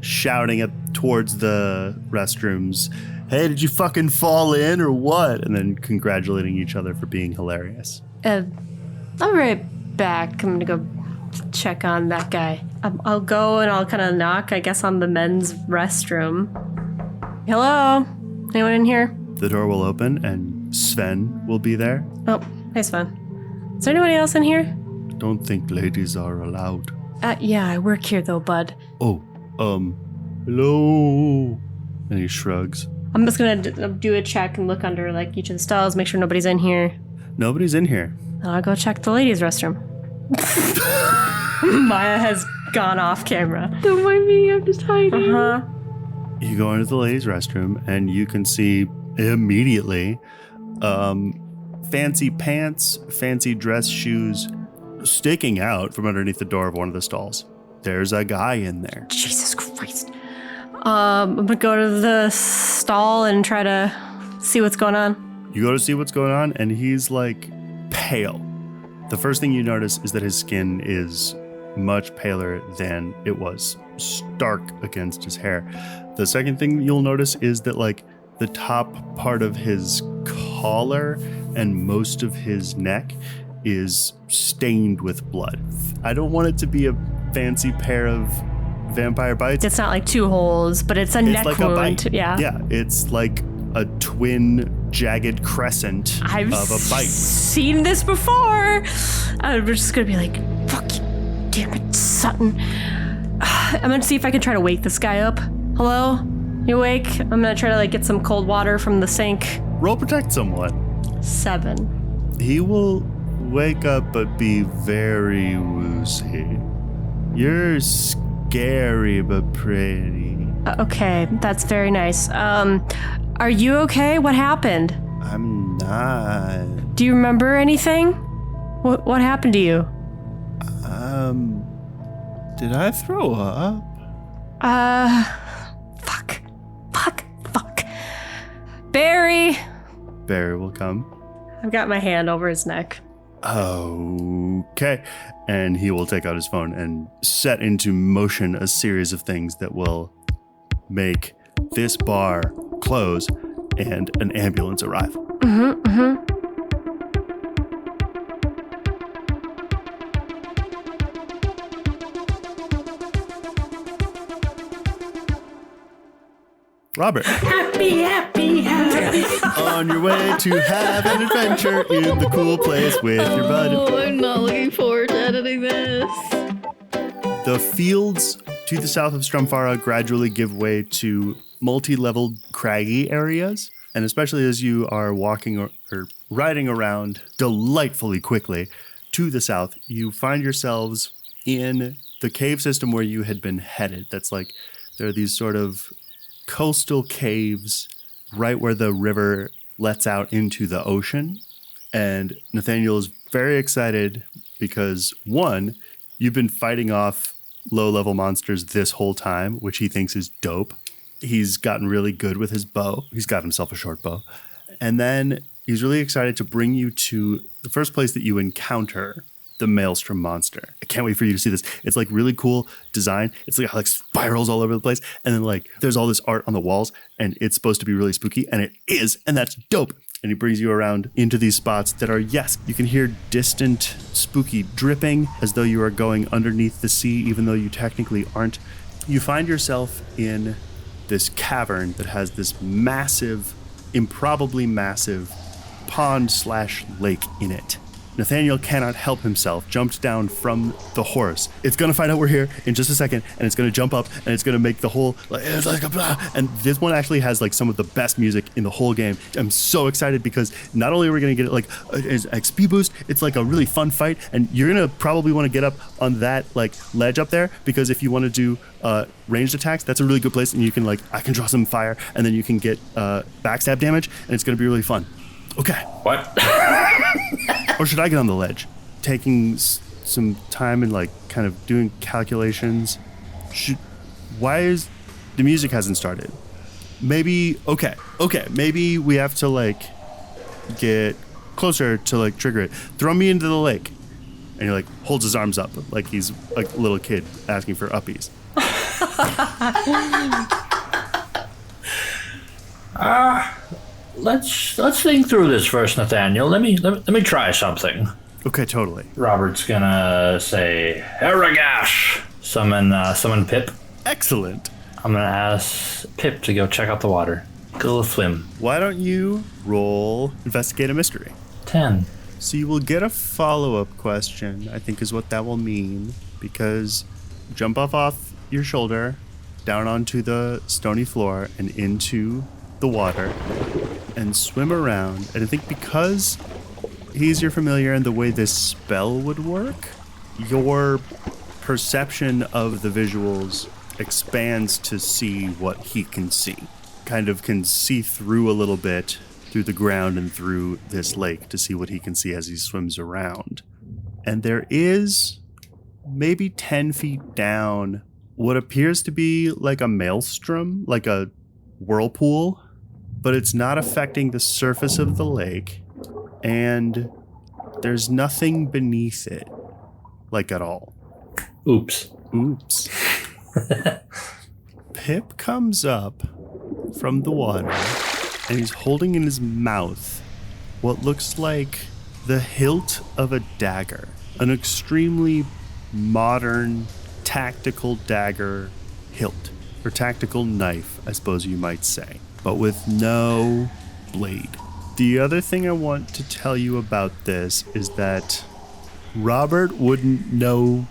shouting up towards the restrooms, hey, did you fucking fall in or what? And then congratulating each other for being hilarious. I'll be right back. I'm gonna go check on that guy. I'll go and I'll kind of knock, I guess, on the men's restroom. Hello? Anyone in here? The door will open and Sven will be there. Oh, hey Sven. Is there anybody else in here? Don't think ladies are allowed. Yeah, I work here though, bud. Oh, hello. And he shrugs. I'm just gonna do a check and look under like each of the stalls, make sure nobody's in here. Nobody's in here. I'll go check the ladies' restroom. Miah has gone off camera. Don't mind me, I'm just hiding. Uh-huh. You go into the ladies' restroom and you can see immediately fancy pants, fancy dress shoes sticking out from underneath the door of one of the stalls. There's a guy in there. Jesus Christ. I'm gonna go to the stall and try to see what's going on. You go to see what's going on and he's like pale. The first thing you notice is that his skin is much paler than it was, stark against his hair. The second thing you'll notice is that like the top part of his collar and most of his neck is stained with blood. I don't want it to be a fancy pair of vampire bites. It's not like 2 holes, but it's a neck like wound. A bite. Yeah. Yeah, it's like a twin jagged crescent of a bite. Seen this before. I'm just gonna be like, fuck you, damn it, Sutton. I'm gonna see if I can try to wake this guy up. Hello? You awake? I'm gonna try to like get some cold water from the sink. Roll protect somewhat. 7. He will wake up but be very woozy. You're scary but pretty. Okay, that's very nice. Are you okay? What happened? I'm not. Do you remember anything? What happened to you? Did I throw up? Fuck. Barry! Barry will come. I've got my hand over his neck. Okay. And he will take out his phone and set into motion a series of things that will make this bar close and an ambulance arrive. Robert. Happy. On your way to have an adventure in the cool place with your bud. Oh, I'm not looking forward to editing this. The fields to the south of Strumfara gradually give way to multi-leveled craggy areas, and especially as you are walking or riding around delightfully quickly to the south, you find yourselves in the cave system where you had been headed. That's like, there are these sort of coastal caves right where the river lets out into the ocean. And Nathaniel is very excited because, one, you've been fighting off low-level monsters this whole time, which he thinks is dope. He's gotten really good with his bow. He's got himself a short bow. And then he's really excited to bring you to the first place that you encounter the Maelstrom monster. I can't wait for you to see this. It's like really cool design. It's like spirals all over the place. And then like there's all this art on the walls and it's supposed to be really spooky, and it is, and that's dope. And he brings you around into these spots that are, yes, you can hear distant, spooky dripping as though you are going underneath the sea, even though you technically aren't. You find yourself in this cavern that has this massive, improbably massive pond/lake in it. Nathaniel cannot help himself, jumped down from the horse. It's going to find out we're here in just a second, and it's going to jump up, and it's going to make the whole, like, it's like a blah. And this one actually has like some of the best music in the whole game. I'm so excited because not only are we going to get like an XP boost, it's like a really fun fight, and you're going to probably want to get up on that like ledge up there, because if you want to do ranged attacks, that's a really good place, and you can like, I can draw some fire, and then you can get backstab damage, and it's going to be really fun. Okay. What? Or should I get on the ledge? Taking some time and like kind of doing calculations. Why is the music hasn't started? Maybe, okay. Maybe we have to like get closer to like trigger it. Throw me into the lake. And he like holds his arms up like he's like a little kid asking for uppies. Let's think through this first, Nathaniel. Let me try something. Okay, totally. Robert's gonna say, Haragash! Summon Pip. Excellent. I'm gonna ask Pip to go check out the water. Go swim. Why don't you roll Investigate a Mystery? 10. So you will get a follow-up question, I think is what that will mean, because jump off your shoulder, down onto the stony floor, and into the water, and swim around. And I think because he's your familiar and the way this spell would work, your perception of the visuals expands to see what he can see. Kind of can see through a little bit through the ground and through this lake to see what he can see as he swims around. And there is maybe 10 feet down what appears to be like a maelstrom, like a whirlpool, but it's not affecting the surface of the lake, and there's nothing beneath it, like at all. Oops. Pip comes up from the water, and he's holding in his mouth what looks like the hilt of a dagger, an extremely modern tactical dagger hilt, or tactical knife, I suppose you might say, but with no blade. The other thing I want to tell you about this is that Robert wouldn't know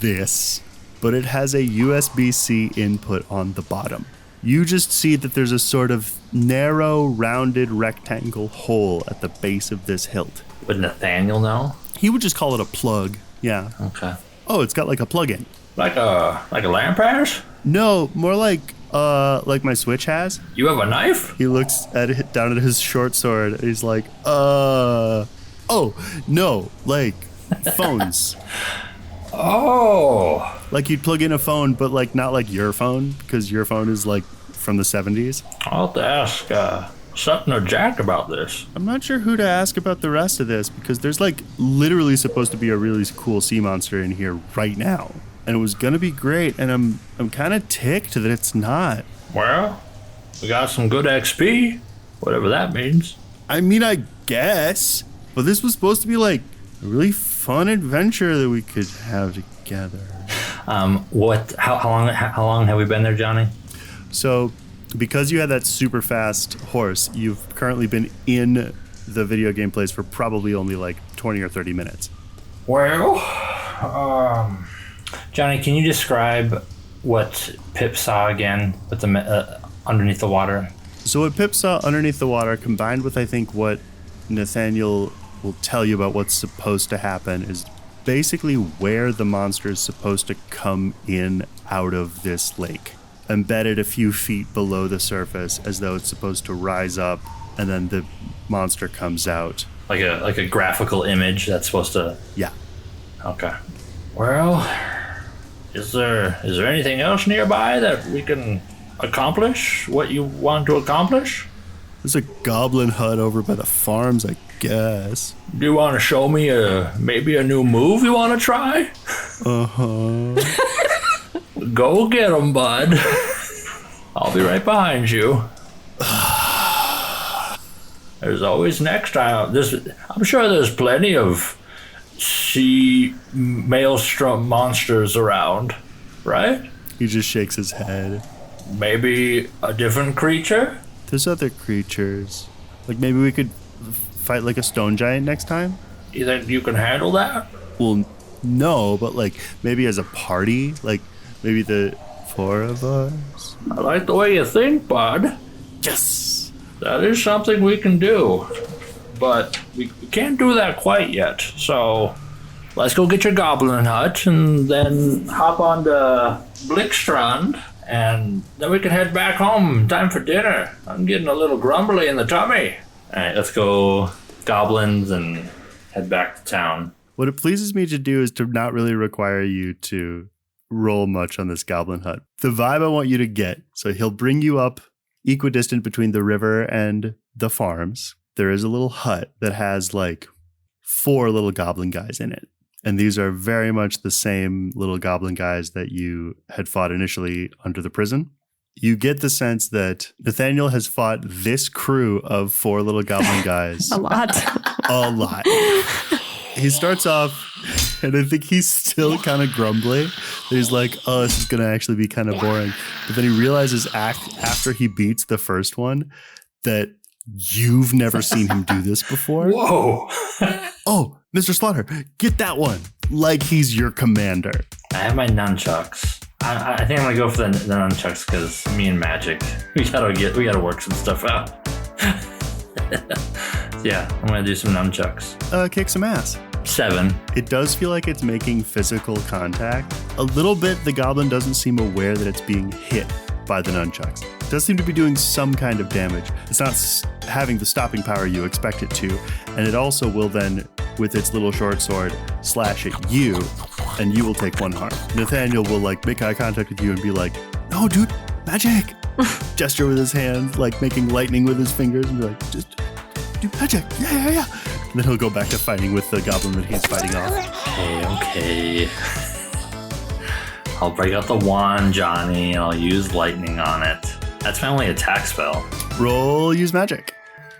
this, but it has a USB-C input on the bottom. You just see that there's a sort of narrow, rounded rectangle hole at the base of this hilt. Would Nathaniel know? He would just call it a plug, yeah. Okay. Oh, it's got like a plug-in. Like a lamp pass? No, more like my Switch has. You have a knife? He looks at it, down at his short sword, and he's like, oh, no, like phones. Oh. Like you'd plug in a phone, but like not like your phone, because your phone is like from the 70s. I'll have to ask Sutton or Jack about this. I'm not sure who to ask about the rest of this, because there's like literally supposed to be a really cool sea monster in here right now. And it was gonna be great, and I'm kind of ticked that it's not. Well, we got some good XP, whatever that means. I mean, I guess, but this was supposed to be like a really fun adventure that we could have together. How long have we been there, Jonny? So, because you had that super fast horse, you've currently been in the video game place for probably only like 20 or 30 minutes. Well, Jonny, can you describe what Pip saw again with the underneath the water? So what Pip saw underneath the water, combined with I think what Nathaniel will tell you about what's supposed to happen, is basically where the monster is supposed to come in out of this lake, embedded a few feet below the surface, as though it's supposed to rise up, and then the monster comes out. Like a graphical image that's supposed to... Yeah. Okay. Well, is there anything else nearby that we can accomplish what you want to accomplish? There's a goblin hut over by the farms, I guess. Do you want to show me maybe a new move you want to try? Uh-huh. Go get 'em, bud. I'll be right behind you. There's always next time. I'm sure there's plenty of sea Maelstrom monsters around, right? He just shakes his head. Maybe a different creature? There's other creatures. Like maybe we could fight like a stone giant next time? You think you can handle that? Well, no, but like maybe as a party, like maybe the 4 of us. I like the way you think, bud. Yes! That is something we can do. But we can't do that quite yet. So let's go get your goblin hut and then hop on to Blickstrand. And then we can head back home. Time for dinner. I'm getting a little grumbly in the tummy. All right, let's go goblins and head back to town. What it pleases me to do is to not really require you to roll much on this goblin hut. The vibe I want you to get, so he'll bring you up equidistant between the river and the farms. There is a little hut that has like 4 little goblin guys in it. And these are very much the same little goblin guys that you had fought initially under the prison. You get the sense that Nathaniel has fought this crew of 4 little goblin guys. A lot. A lot. He starts off, and I think he's still kind of grumbly. He's like, oh, this is going to actually be kind of boring. But then he realizes after he beats the first one that you've never seen him do this before. Whoa. Oh, Mr. Slaughter, get that one. Like he's your commander. I have my nunchucks. I think I'm gonna go for the nunchucks because me and Magic, we gotta work some stuff out. Yeah, I'm gonna do some nunchucks. Kick some ass. 7. It does feel like it's making physical contact. A little bit, the goblin doesn't seem aware that it's being hit by the nunchucks. It does seem to be doing some kind of damage. It's not having the stopping power you expect it to, and it also will then, with its little short sword, slash at you, and you will take 1 harm. Nathaniel will like make eye contact with you and be like, no, dude, magic! Gesture with his hands, like making lightning with his fingers, and be like, just do magic, yeah. And then he'll go back to fighting with the goblin that he's fighting off. Okay. I'll break out the wand, Jonny, and I'll use lightning on it. That's my only attack spell. Roll use magic.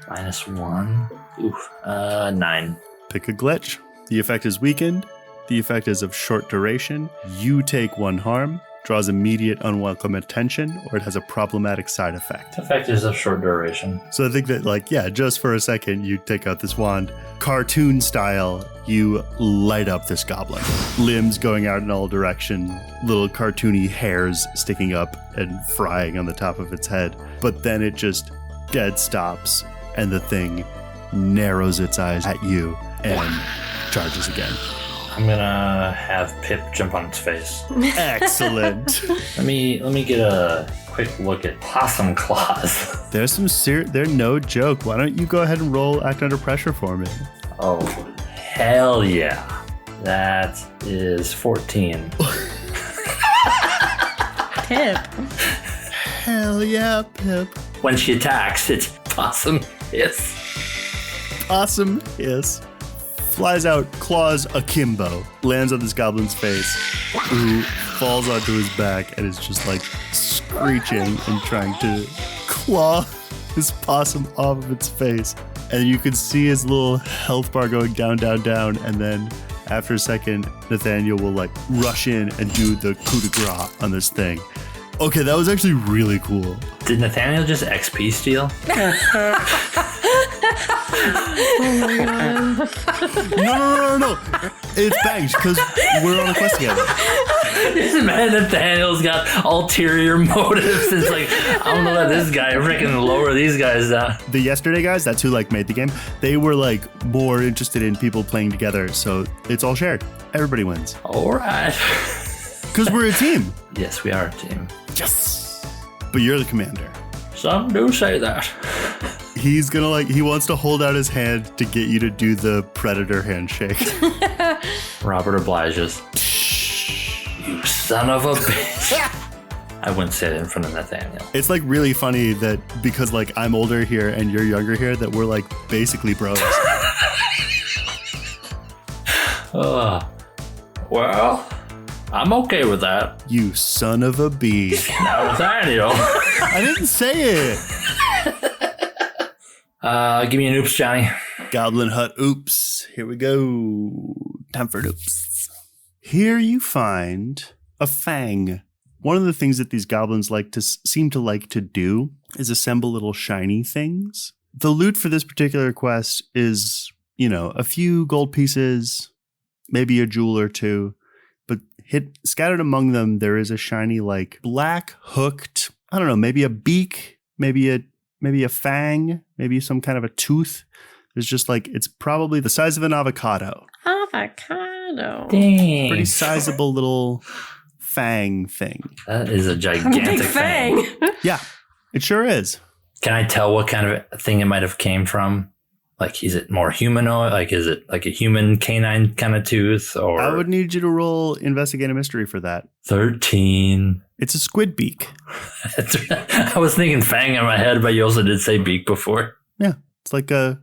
-1. Oof. 9. Pick a glitch. The effect is weakened. The effect is of short duration. You take 1 harm, draws immediate unwelcome attention, or it has a problematic side effect. The effect is of short duration. So I think that, just for a second, you take out this wand. Cartoon style, you light up this goblin. Limbs going out in all directions, little cartoony hairs sticking up and frying on the top of its head. But then it just dead stops, and the thing narrows its eyes at you and charges again. I'm gonna have Pip jump on its face. Excellent. Let me get a quick look at Possum Claws. There's some they're no joke. Why don't you go ahead and roll Act Under Pressure for me? Oh, hell yeah. That is 14. Pip. Hell yeah, Pip. When she attacks, it's Possum Hiss. Possum Hiss. Flies out, claws akimbo, lands on this goblin's face, who falls onto his back and is just like screeching and trying to claw this possum off of its face. And you can see his little health bar going down, and then after a second, Nathaniel will like rush in and do the coup de grace on this thing. Okay, that was actually really cool. Did Nathaniel just XP steal? Oh my god. No. It's banged because we're on a quest together. This man Nathaniel's got ulterior motives. It's like, I'm gonna let this guy freaking lower these guys down. The yesterday guys, that's who like made the game. They were like more interested in people playing together, so it's all shared. Everybody wins. All right. Because we're a team. Yes, we are a team. Yes. But you're the commander. Some do say that. He's gonna he wants to hold out his hand to get you to do the predator handshake. Robert obliges. You son of a bitch. I wouldn't say it in front of Nathaniel. It's really funny that because I'm older here and you're younger here that we're basically bros. Well, I'm okay with that. You son of a bee. Now, Nathaniel. I didn't say it. Give me an oops, Johnny. Goblin Hut oops. Here we go. Time for an oops. Here you find a fang. One of the things that these goblins seem to like to do is assemble little shiny things. The loot for this particular quest is, a few gold pieces, maybe a jewel or two, but scattered among them, there is a shiny, black hooked, I don't know, maybe a beak, maybe a fang, maybe some kind of a tooth. There's just it's probably the size of an avocado. Avocado. Dang. Pretty sizable little fang thing. That is a gigantic fang. Yeah, it sure is. Can I tell what kind of thing it might have came from? Is it more humanoid? Is it a human canine kind of tooth? Or I would need you to roll investigate a mystery for that. 13. It's a squid beak. I was thinking fang in my head, but you also did say beak before. Yeah, it's a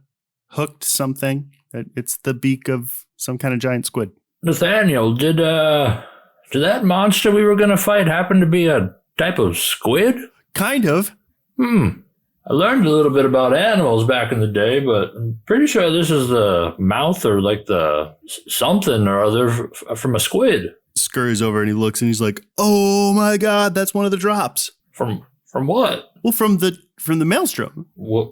hooked something. It's the beak of some kind of giant squid. Nathaniel, did that monster we were going to fight happen to be a type of squid? Kind of. I learned a little bit about animals back in the day, but I'm pretty sure this is the mouth or the something or other from a squid. Scurries over and he looks and he's like, "Oh my God, that's one of the drops." From what? Well, from the Maelstrom. What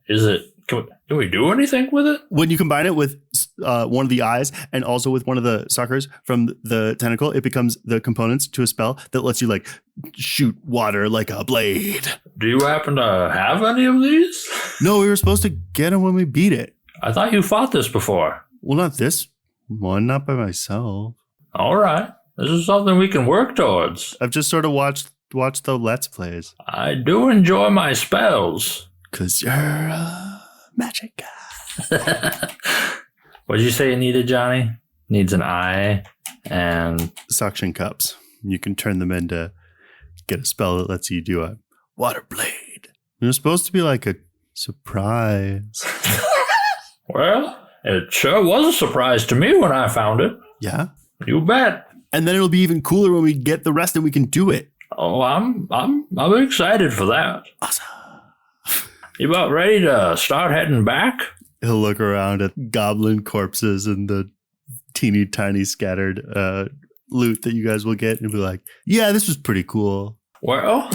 is it? Can we do anything with it? When you combine it with one of the eyes and also with one of the suckers from the tentacle, it becomes the components to a spell that lets you shoot water like a blade. Do you happen to have any of these? No, we were supposed to get them when we beat it. I thought you fought this before. Well, not this one, not by myself. All right. This is something we can work towards. I've just sort of watched the Let's Plays. I do enjoy my spells. 'Cause you're a magic guy. What did you say you needed, Johnny? Needs an eye and suction cups. You can turn them into get a spell that lets you do a water blade. It was supposed to be a surprise. Well, it sure was a surprise to me when I found it. Yeah? You bet. And then it'll be even cooler when we get the rest and we can do it. Oh, I'm excited for that. Awesome. You about ready to start heading back? He'll look around at goblin corpses and the teeny tiny scattered loot that you guys will get and be like, "Yeah, this was pretty cool." Well,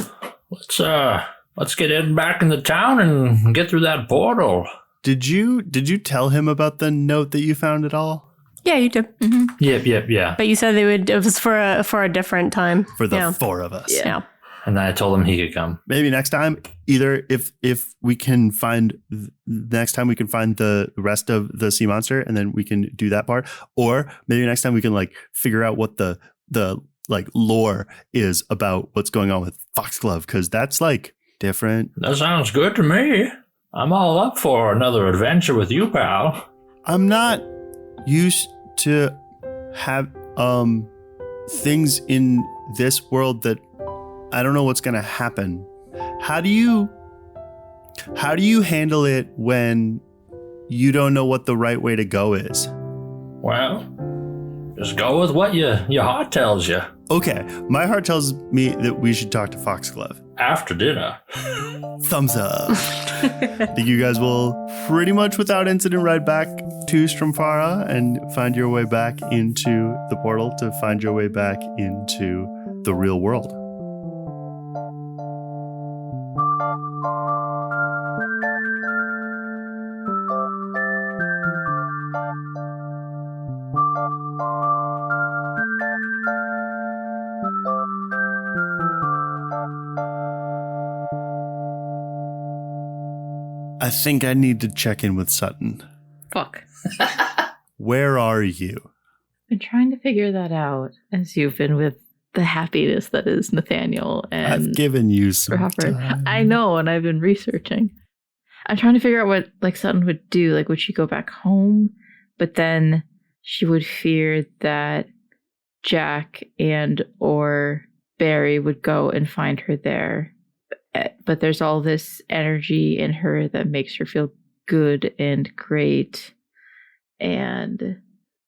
let's get heading back in the town and get through that portal. Did you tell him about the note that you found at all? Yeah, you did. Mm-hmm. Yep, yeah. But you said it was for a different time. For the four of us. Yeah. And then I told him he could come. Maybe next time, either if we can find next time we can find the rest of the sea monster and then we can do that part, or maybe next time we can figure out what the lore is about what's going on with Foxglove, because that's different. That sounds good to me. I'm all up for another adventure with you, pal. I'm not used to have things in this world that I don't know what's going to happen. How do you handle it when you don't know what the right way to go is? Well, just go with what your heart tells you. Okay, my heart tells me that we should talk to Foxglove. After dinner. Thumbs up. I think you guys will pretty much without incident ride back to Stromfara and find your way back into the portal to find your way back into the real world. I think I need to check in with Sutton. Fuck. Where are you? Been trying to figure that out as you've been with the happiness that is Nathaniel and I've given you some time. I know, and I've been researching. I'm trying to figure out what like Sutton would do. Like, would she go back home? But then she would fear that Jack and or Barry would go and find her there. But there's all this energy in her that makes her feel good and great. And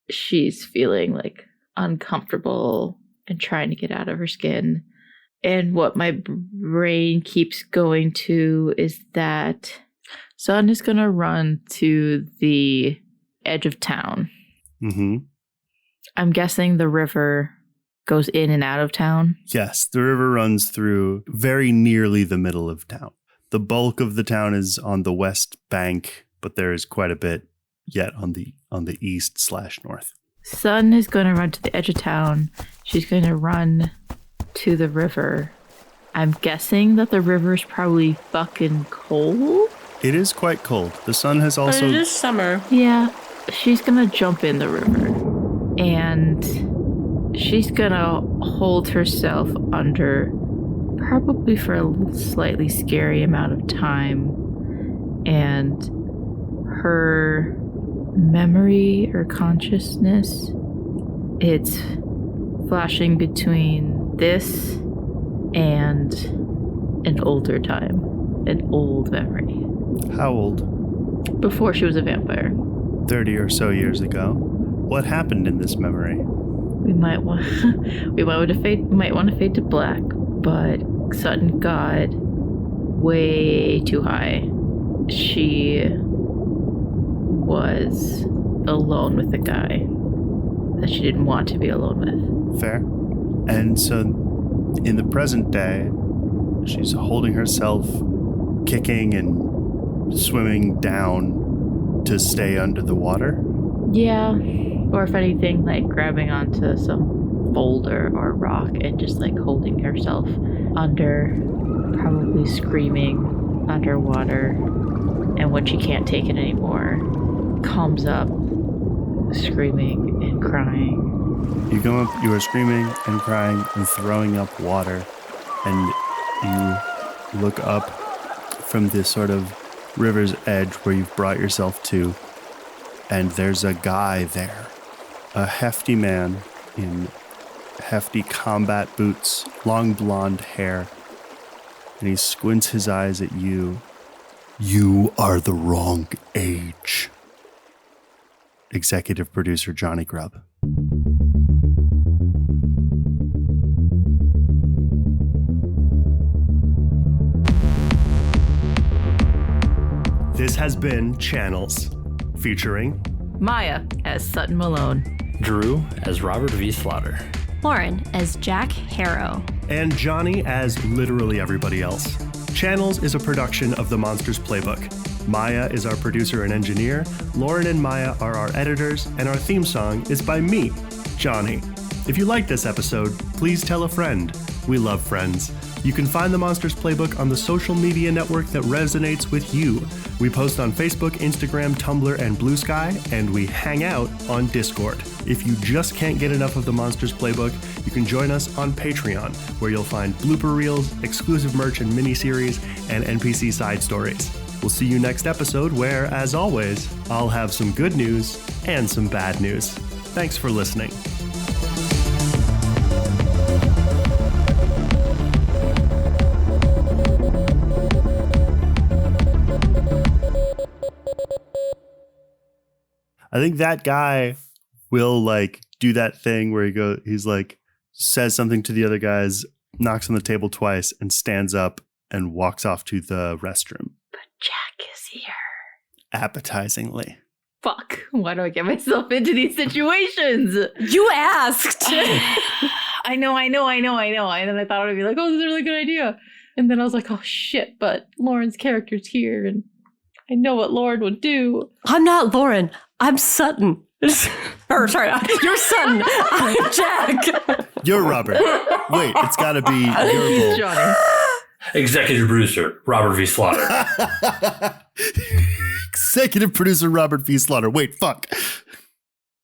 she's feeling like uncomfortable and trying to get out of her skin. And what my brain keeps going to is that Sutton is going to run to the edge of town. Mm-hmm. I'm guessing the river goes in and out of town. Yes, the river runs through very nearly the middle of town. The bulk of the town is on the west bank, but there is quite a bit yet on the east/north. Sutton is going to run to the edge of town. She's going to run to the river. I'm guessing that the river is probably fucking cold. It is quite cold. The sun has also... But it is summer. Yeah. She's going to jump in the river. And she's going to hold herself under probably for a slightly scary amount of time. And her memory or consciousness, it's flashing between this and an older time, an old memory. How old? Before she was a vampire. 30 or so years ago. What happened in this memory? We might want to fade to black, but Sutton got way too high. She was alone with a guy that she didn't want to be alone with. Fair. And so in the present day, she's holding herself, kicking and swimming down to stay under the water? Yeah. Or if anything, like grabbing onto some boulder or rock and just like holding herself under, probably screaming underwater. And when she can't take it anymore, comes up screaming and crying. You come up, you are screaming and crying and throwing up water, and you look up from this sort of river's edge where you've brought yourself to, and there's a guy there. A hefty man in hefty combat boots, long blonde hair, and he squints his eyes at you. You are the wrong age. Executive producer Jonny Grubb. This has been Channels, featuring Miah as Sutton Malone, Drew as Robert V. Slaughter, Lauren as Jack Harrow, and Jonny as literally everybody else. Channels is a production of the Monsters Playbook. Miah is our producer and engineer, Lauren and Miah are our editors, and our theme song is by me, Jonny. If you like this episode, please tell a friend. We love friends. You can find the Monsters Playbook on the social media network that resonates with you. We post on Facebook, Instagram, Tumblr, and Blue Sky, and we hang out on Discord. If you just can't get enough of the Monsters Playbook, you can join us on Patreon, where you'll find blooper reels, exclusive merch and miniseries, and NPC side stories. We'll see you next episode where, as always, I'll have some good news and some bad news. Thanks for listening. I think that guy will like do that thing where he's like says something to the other guys, knocks on the table twice, and stands up and walks off to the restroom. But Jack is here. Appetizingly. Fuck. Why do I get myself into these situations? You asked. I know. And then I thought I'd be like, oh, this is a really good idea. And then I was like, oh shit, but Lauren's character's here and I know what Lauren would do. I'm not Lauren. I'm Sutton. Or sorry, you're Sutton. I'm Jack. You're Robert. Wait, it's gotta be your bull. Jonny. Executive producer Robert V. Slaughter. Executive producer Robert V. Slaughter. Wait, fuck.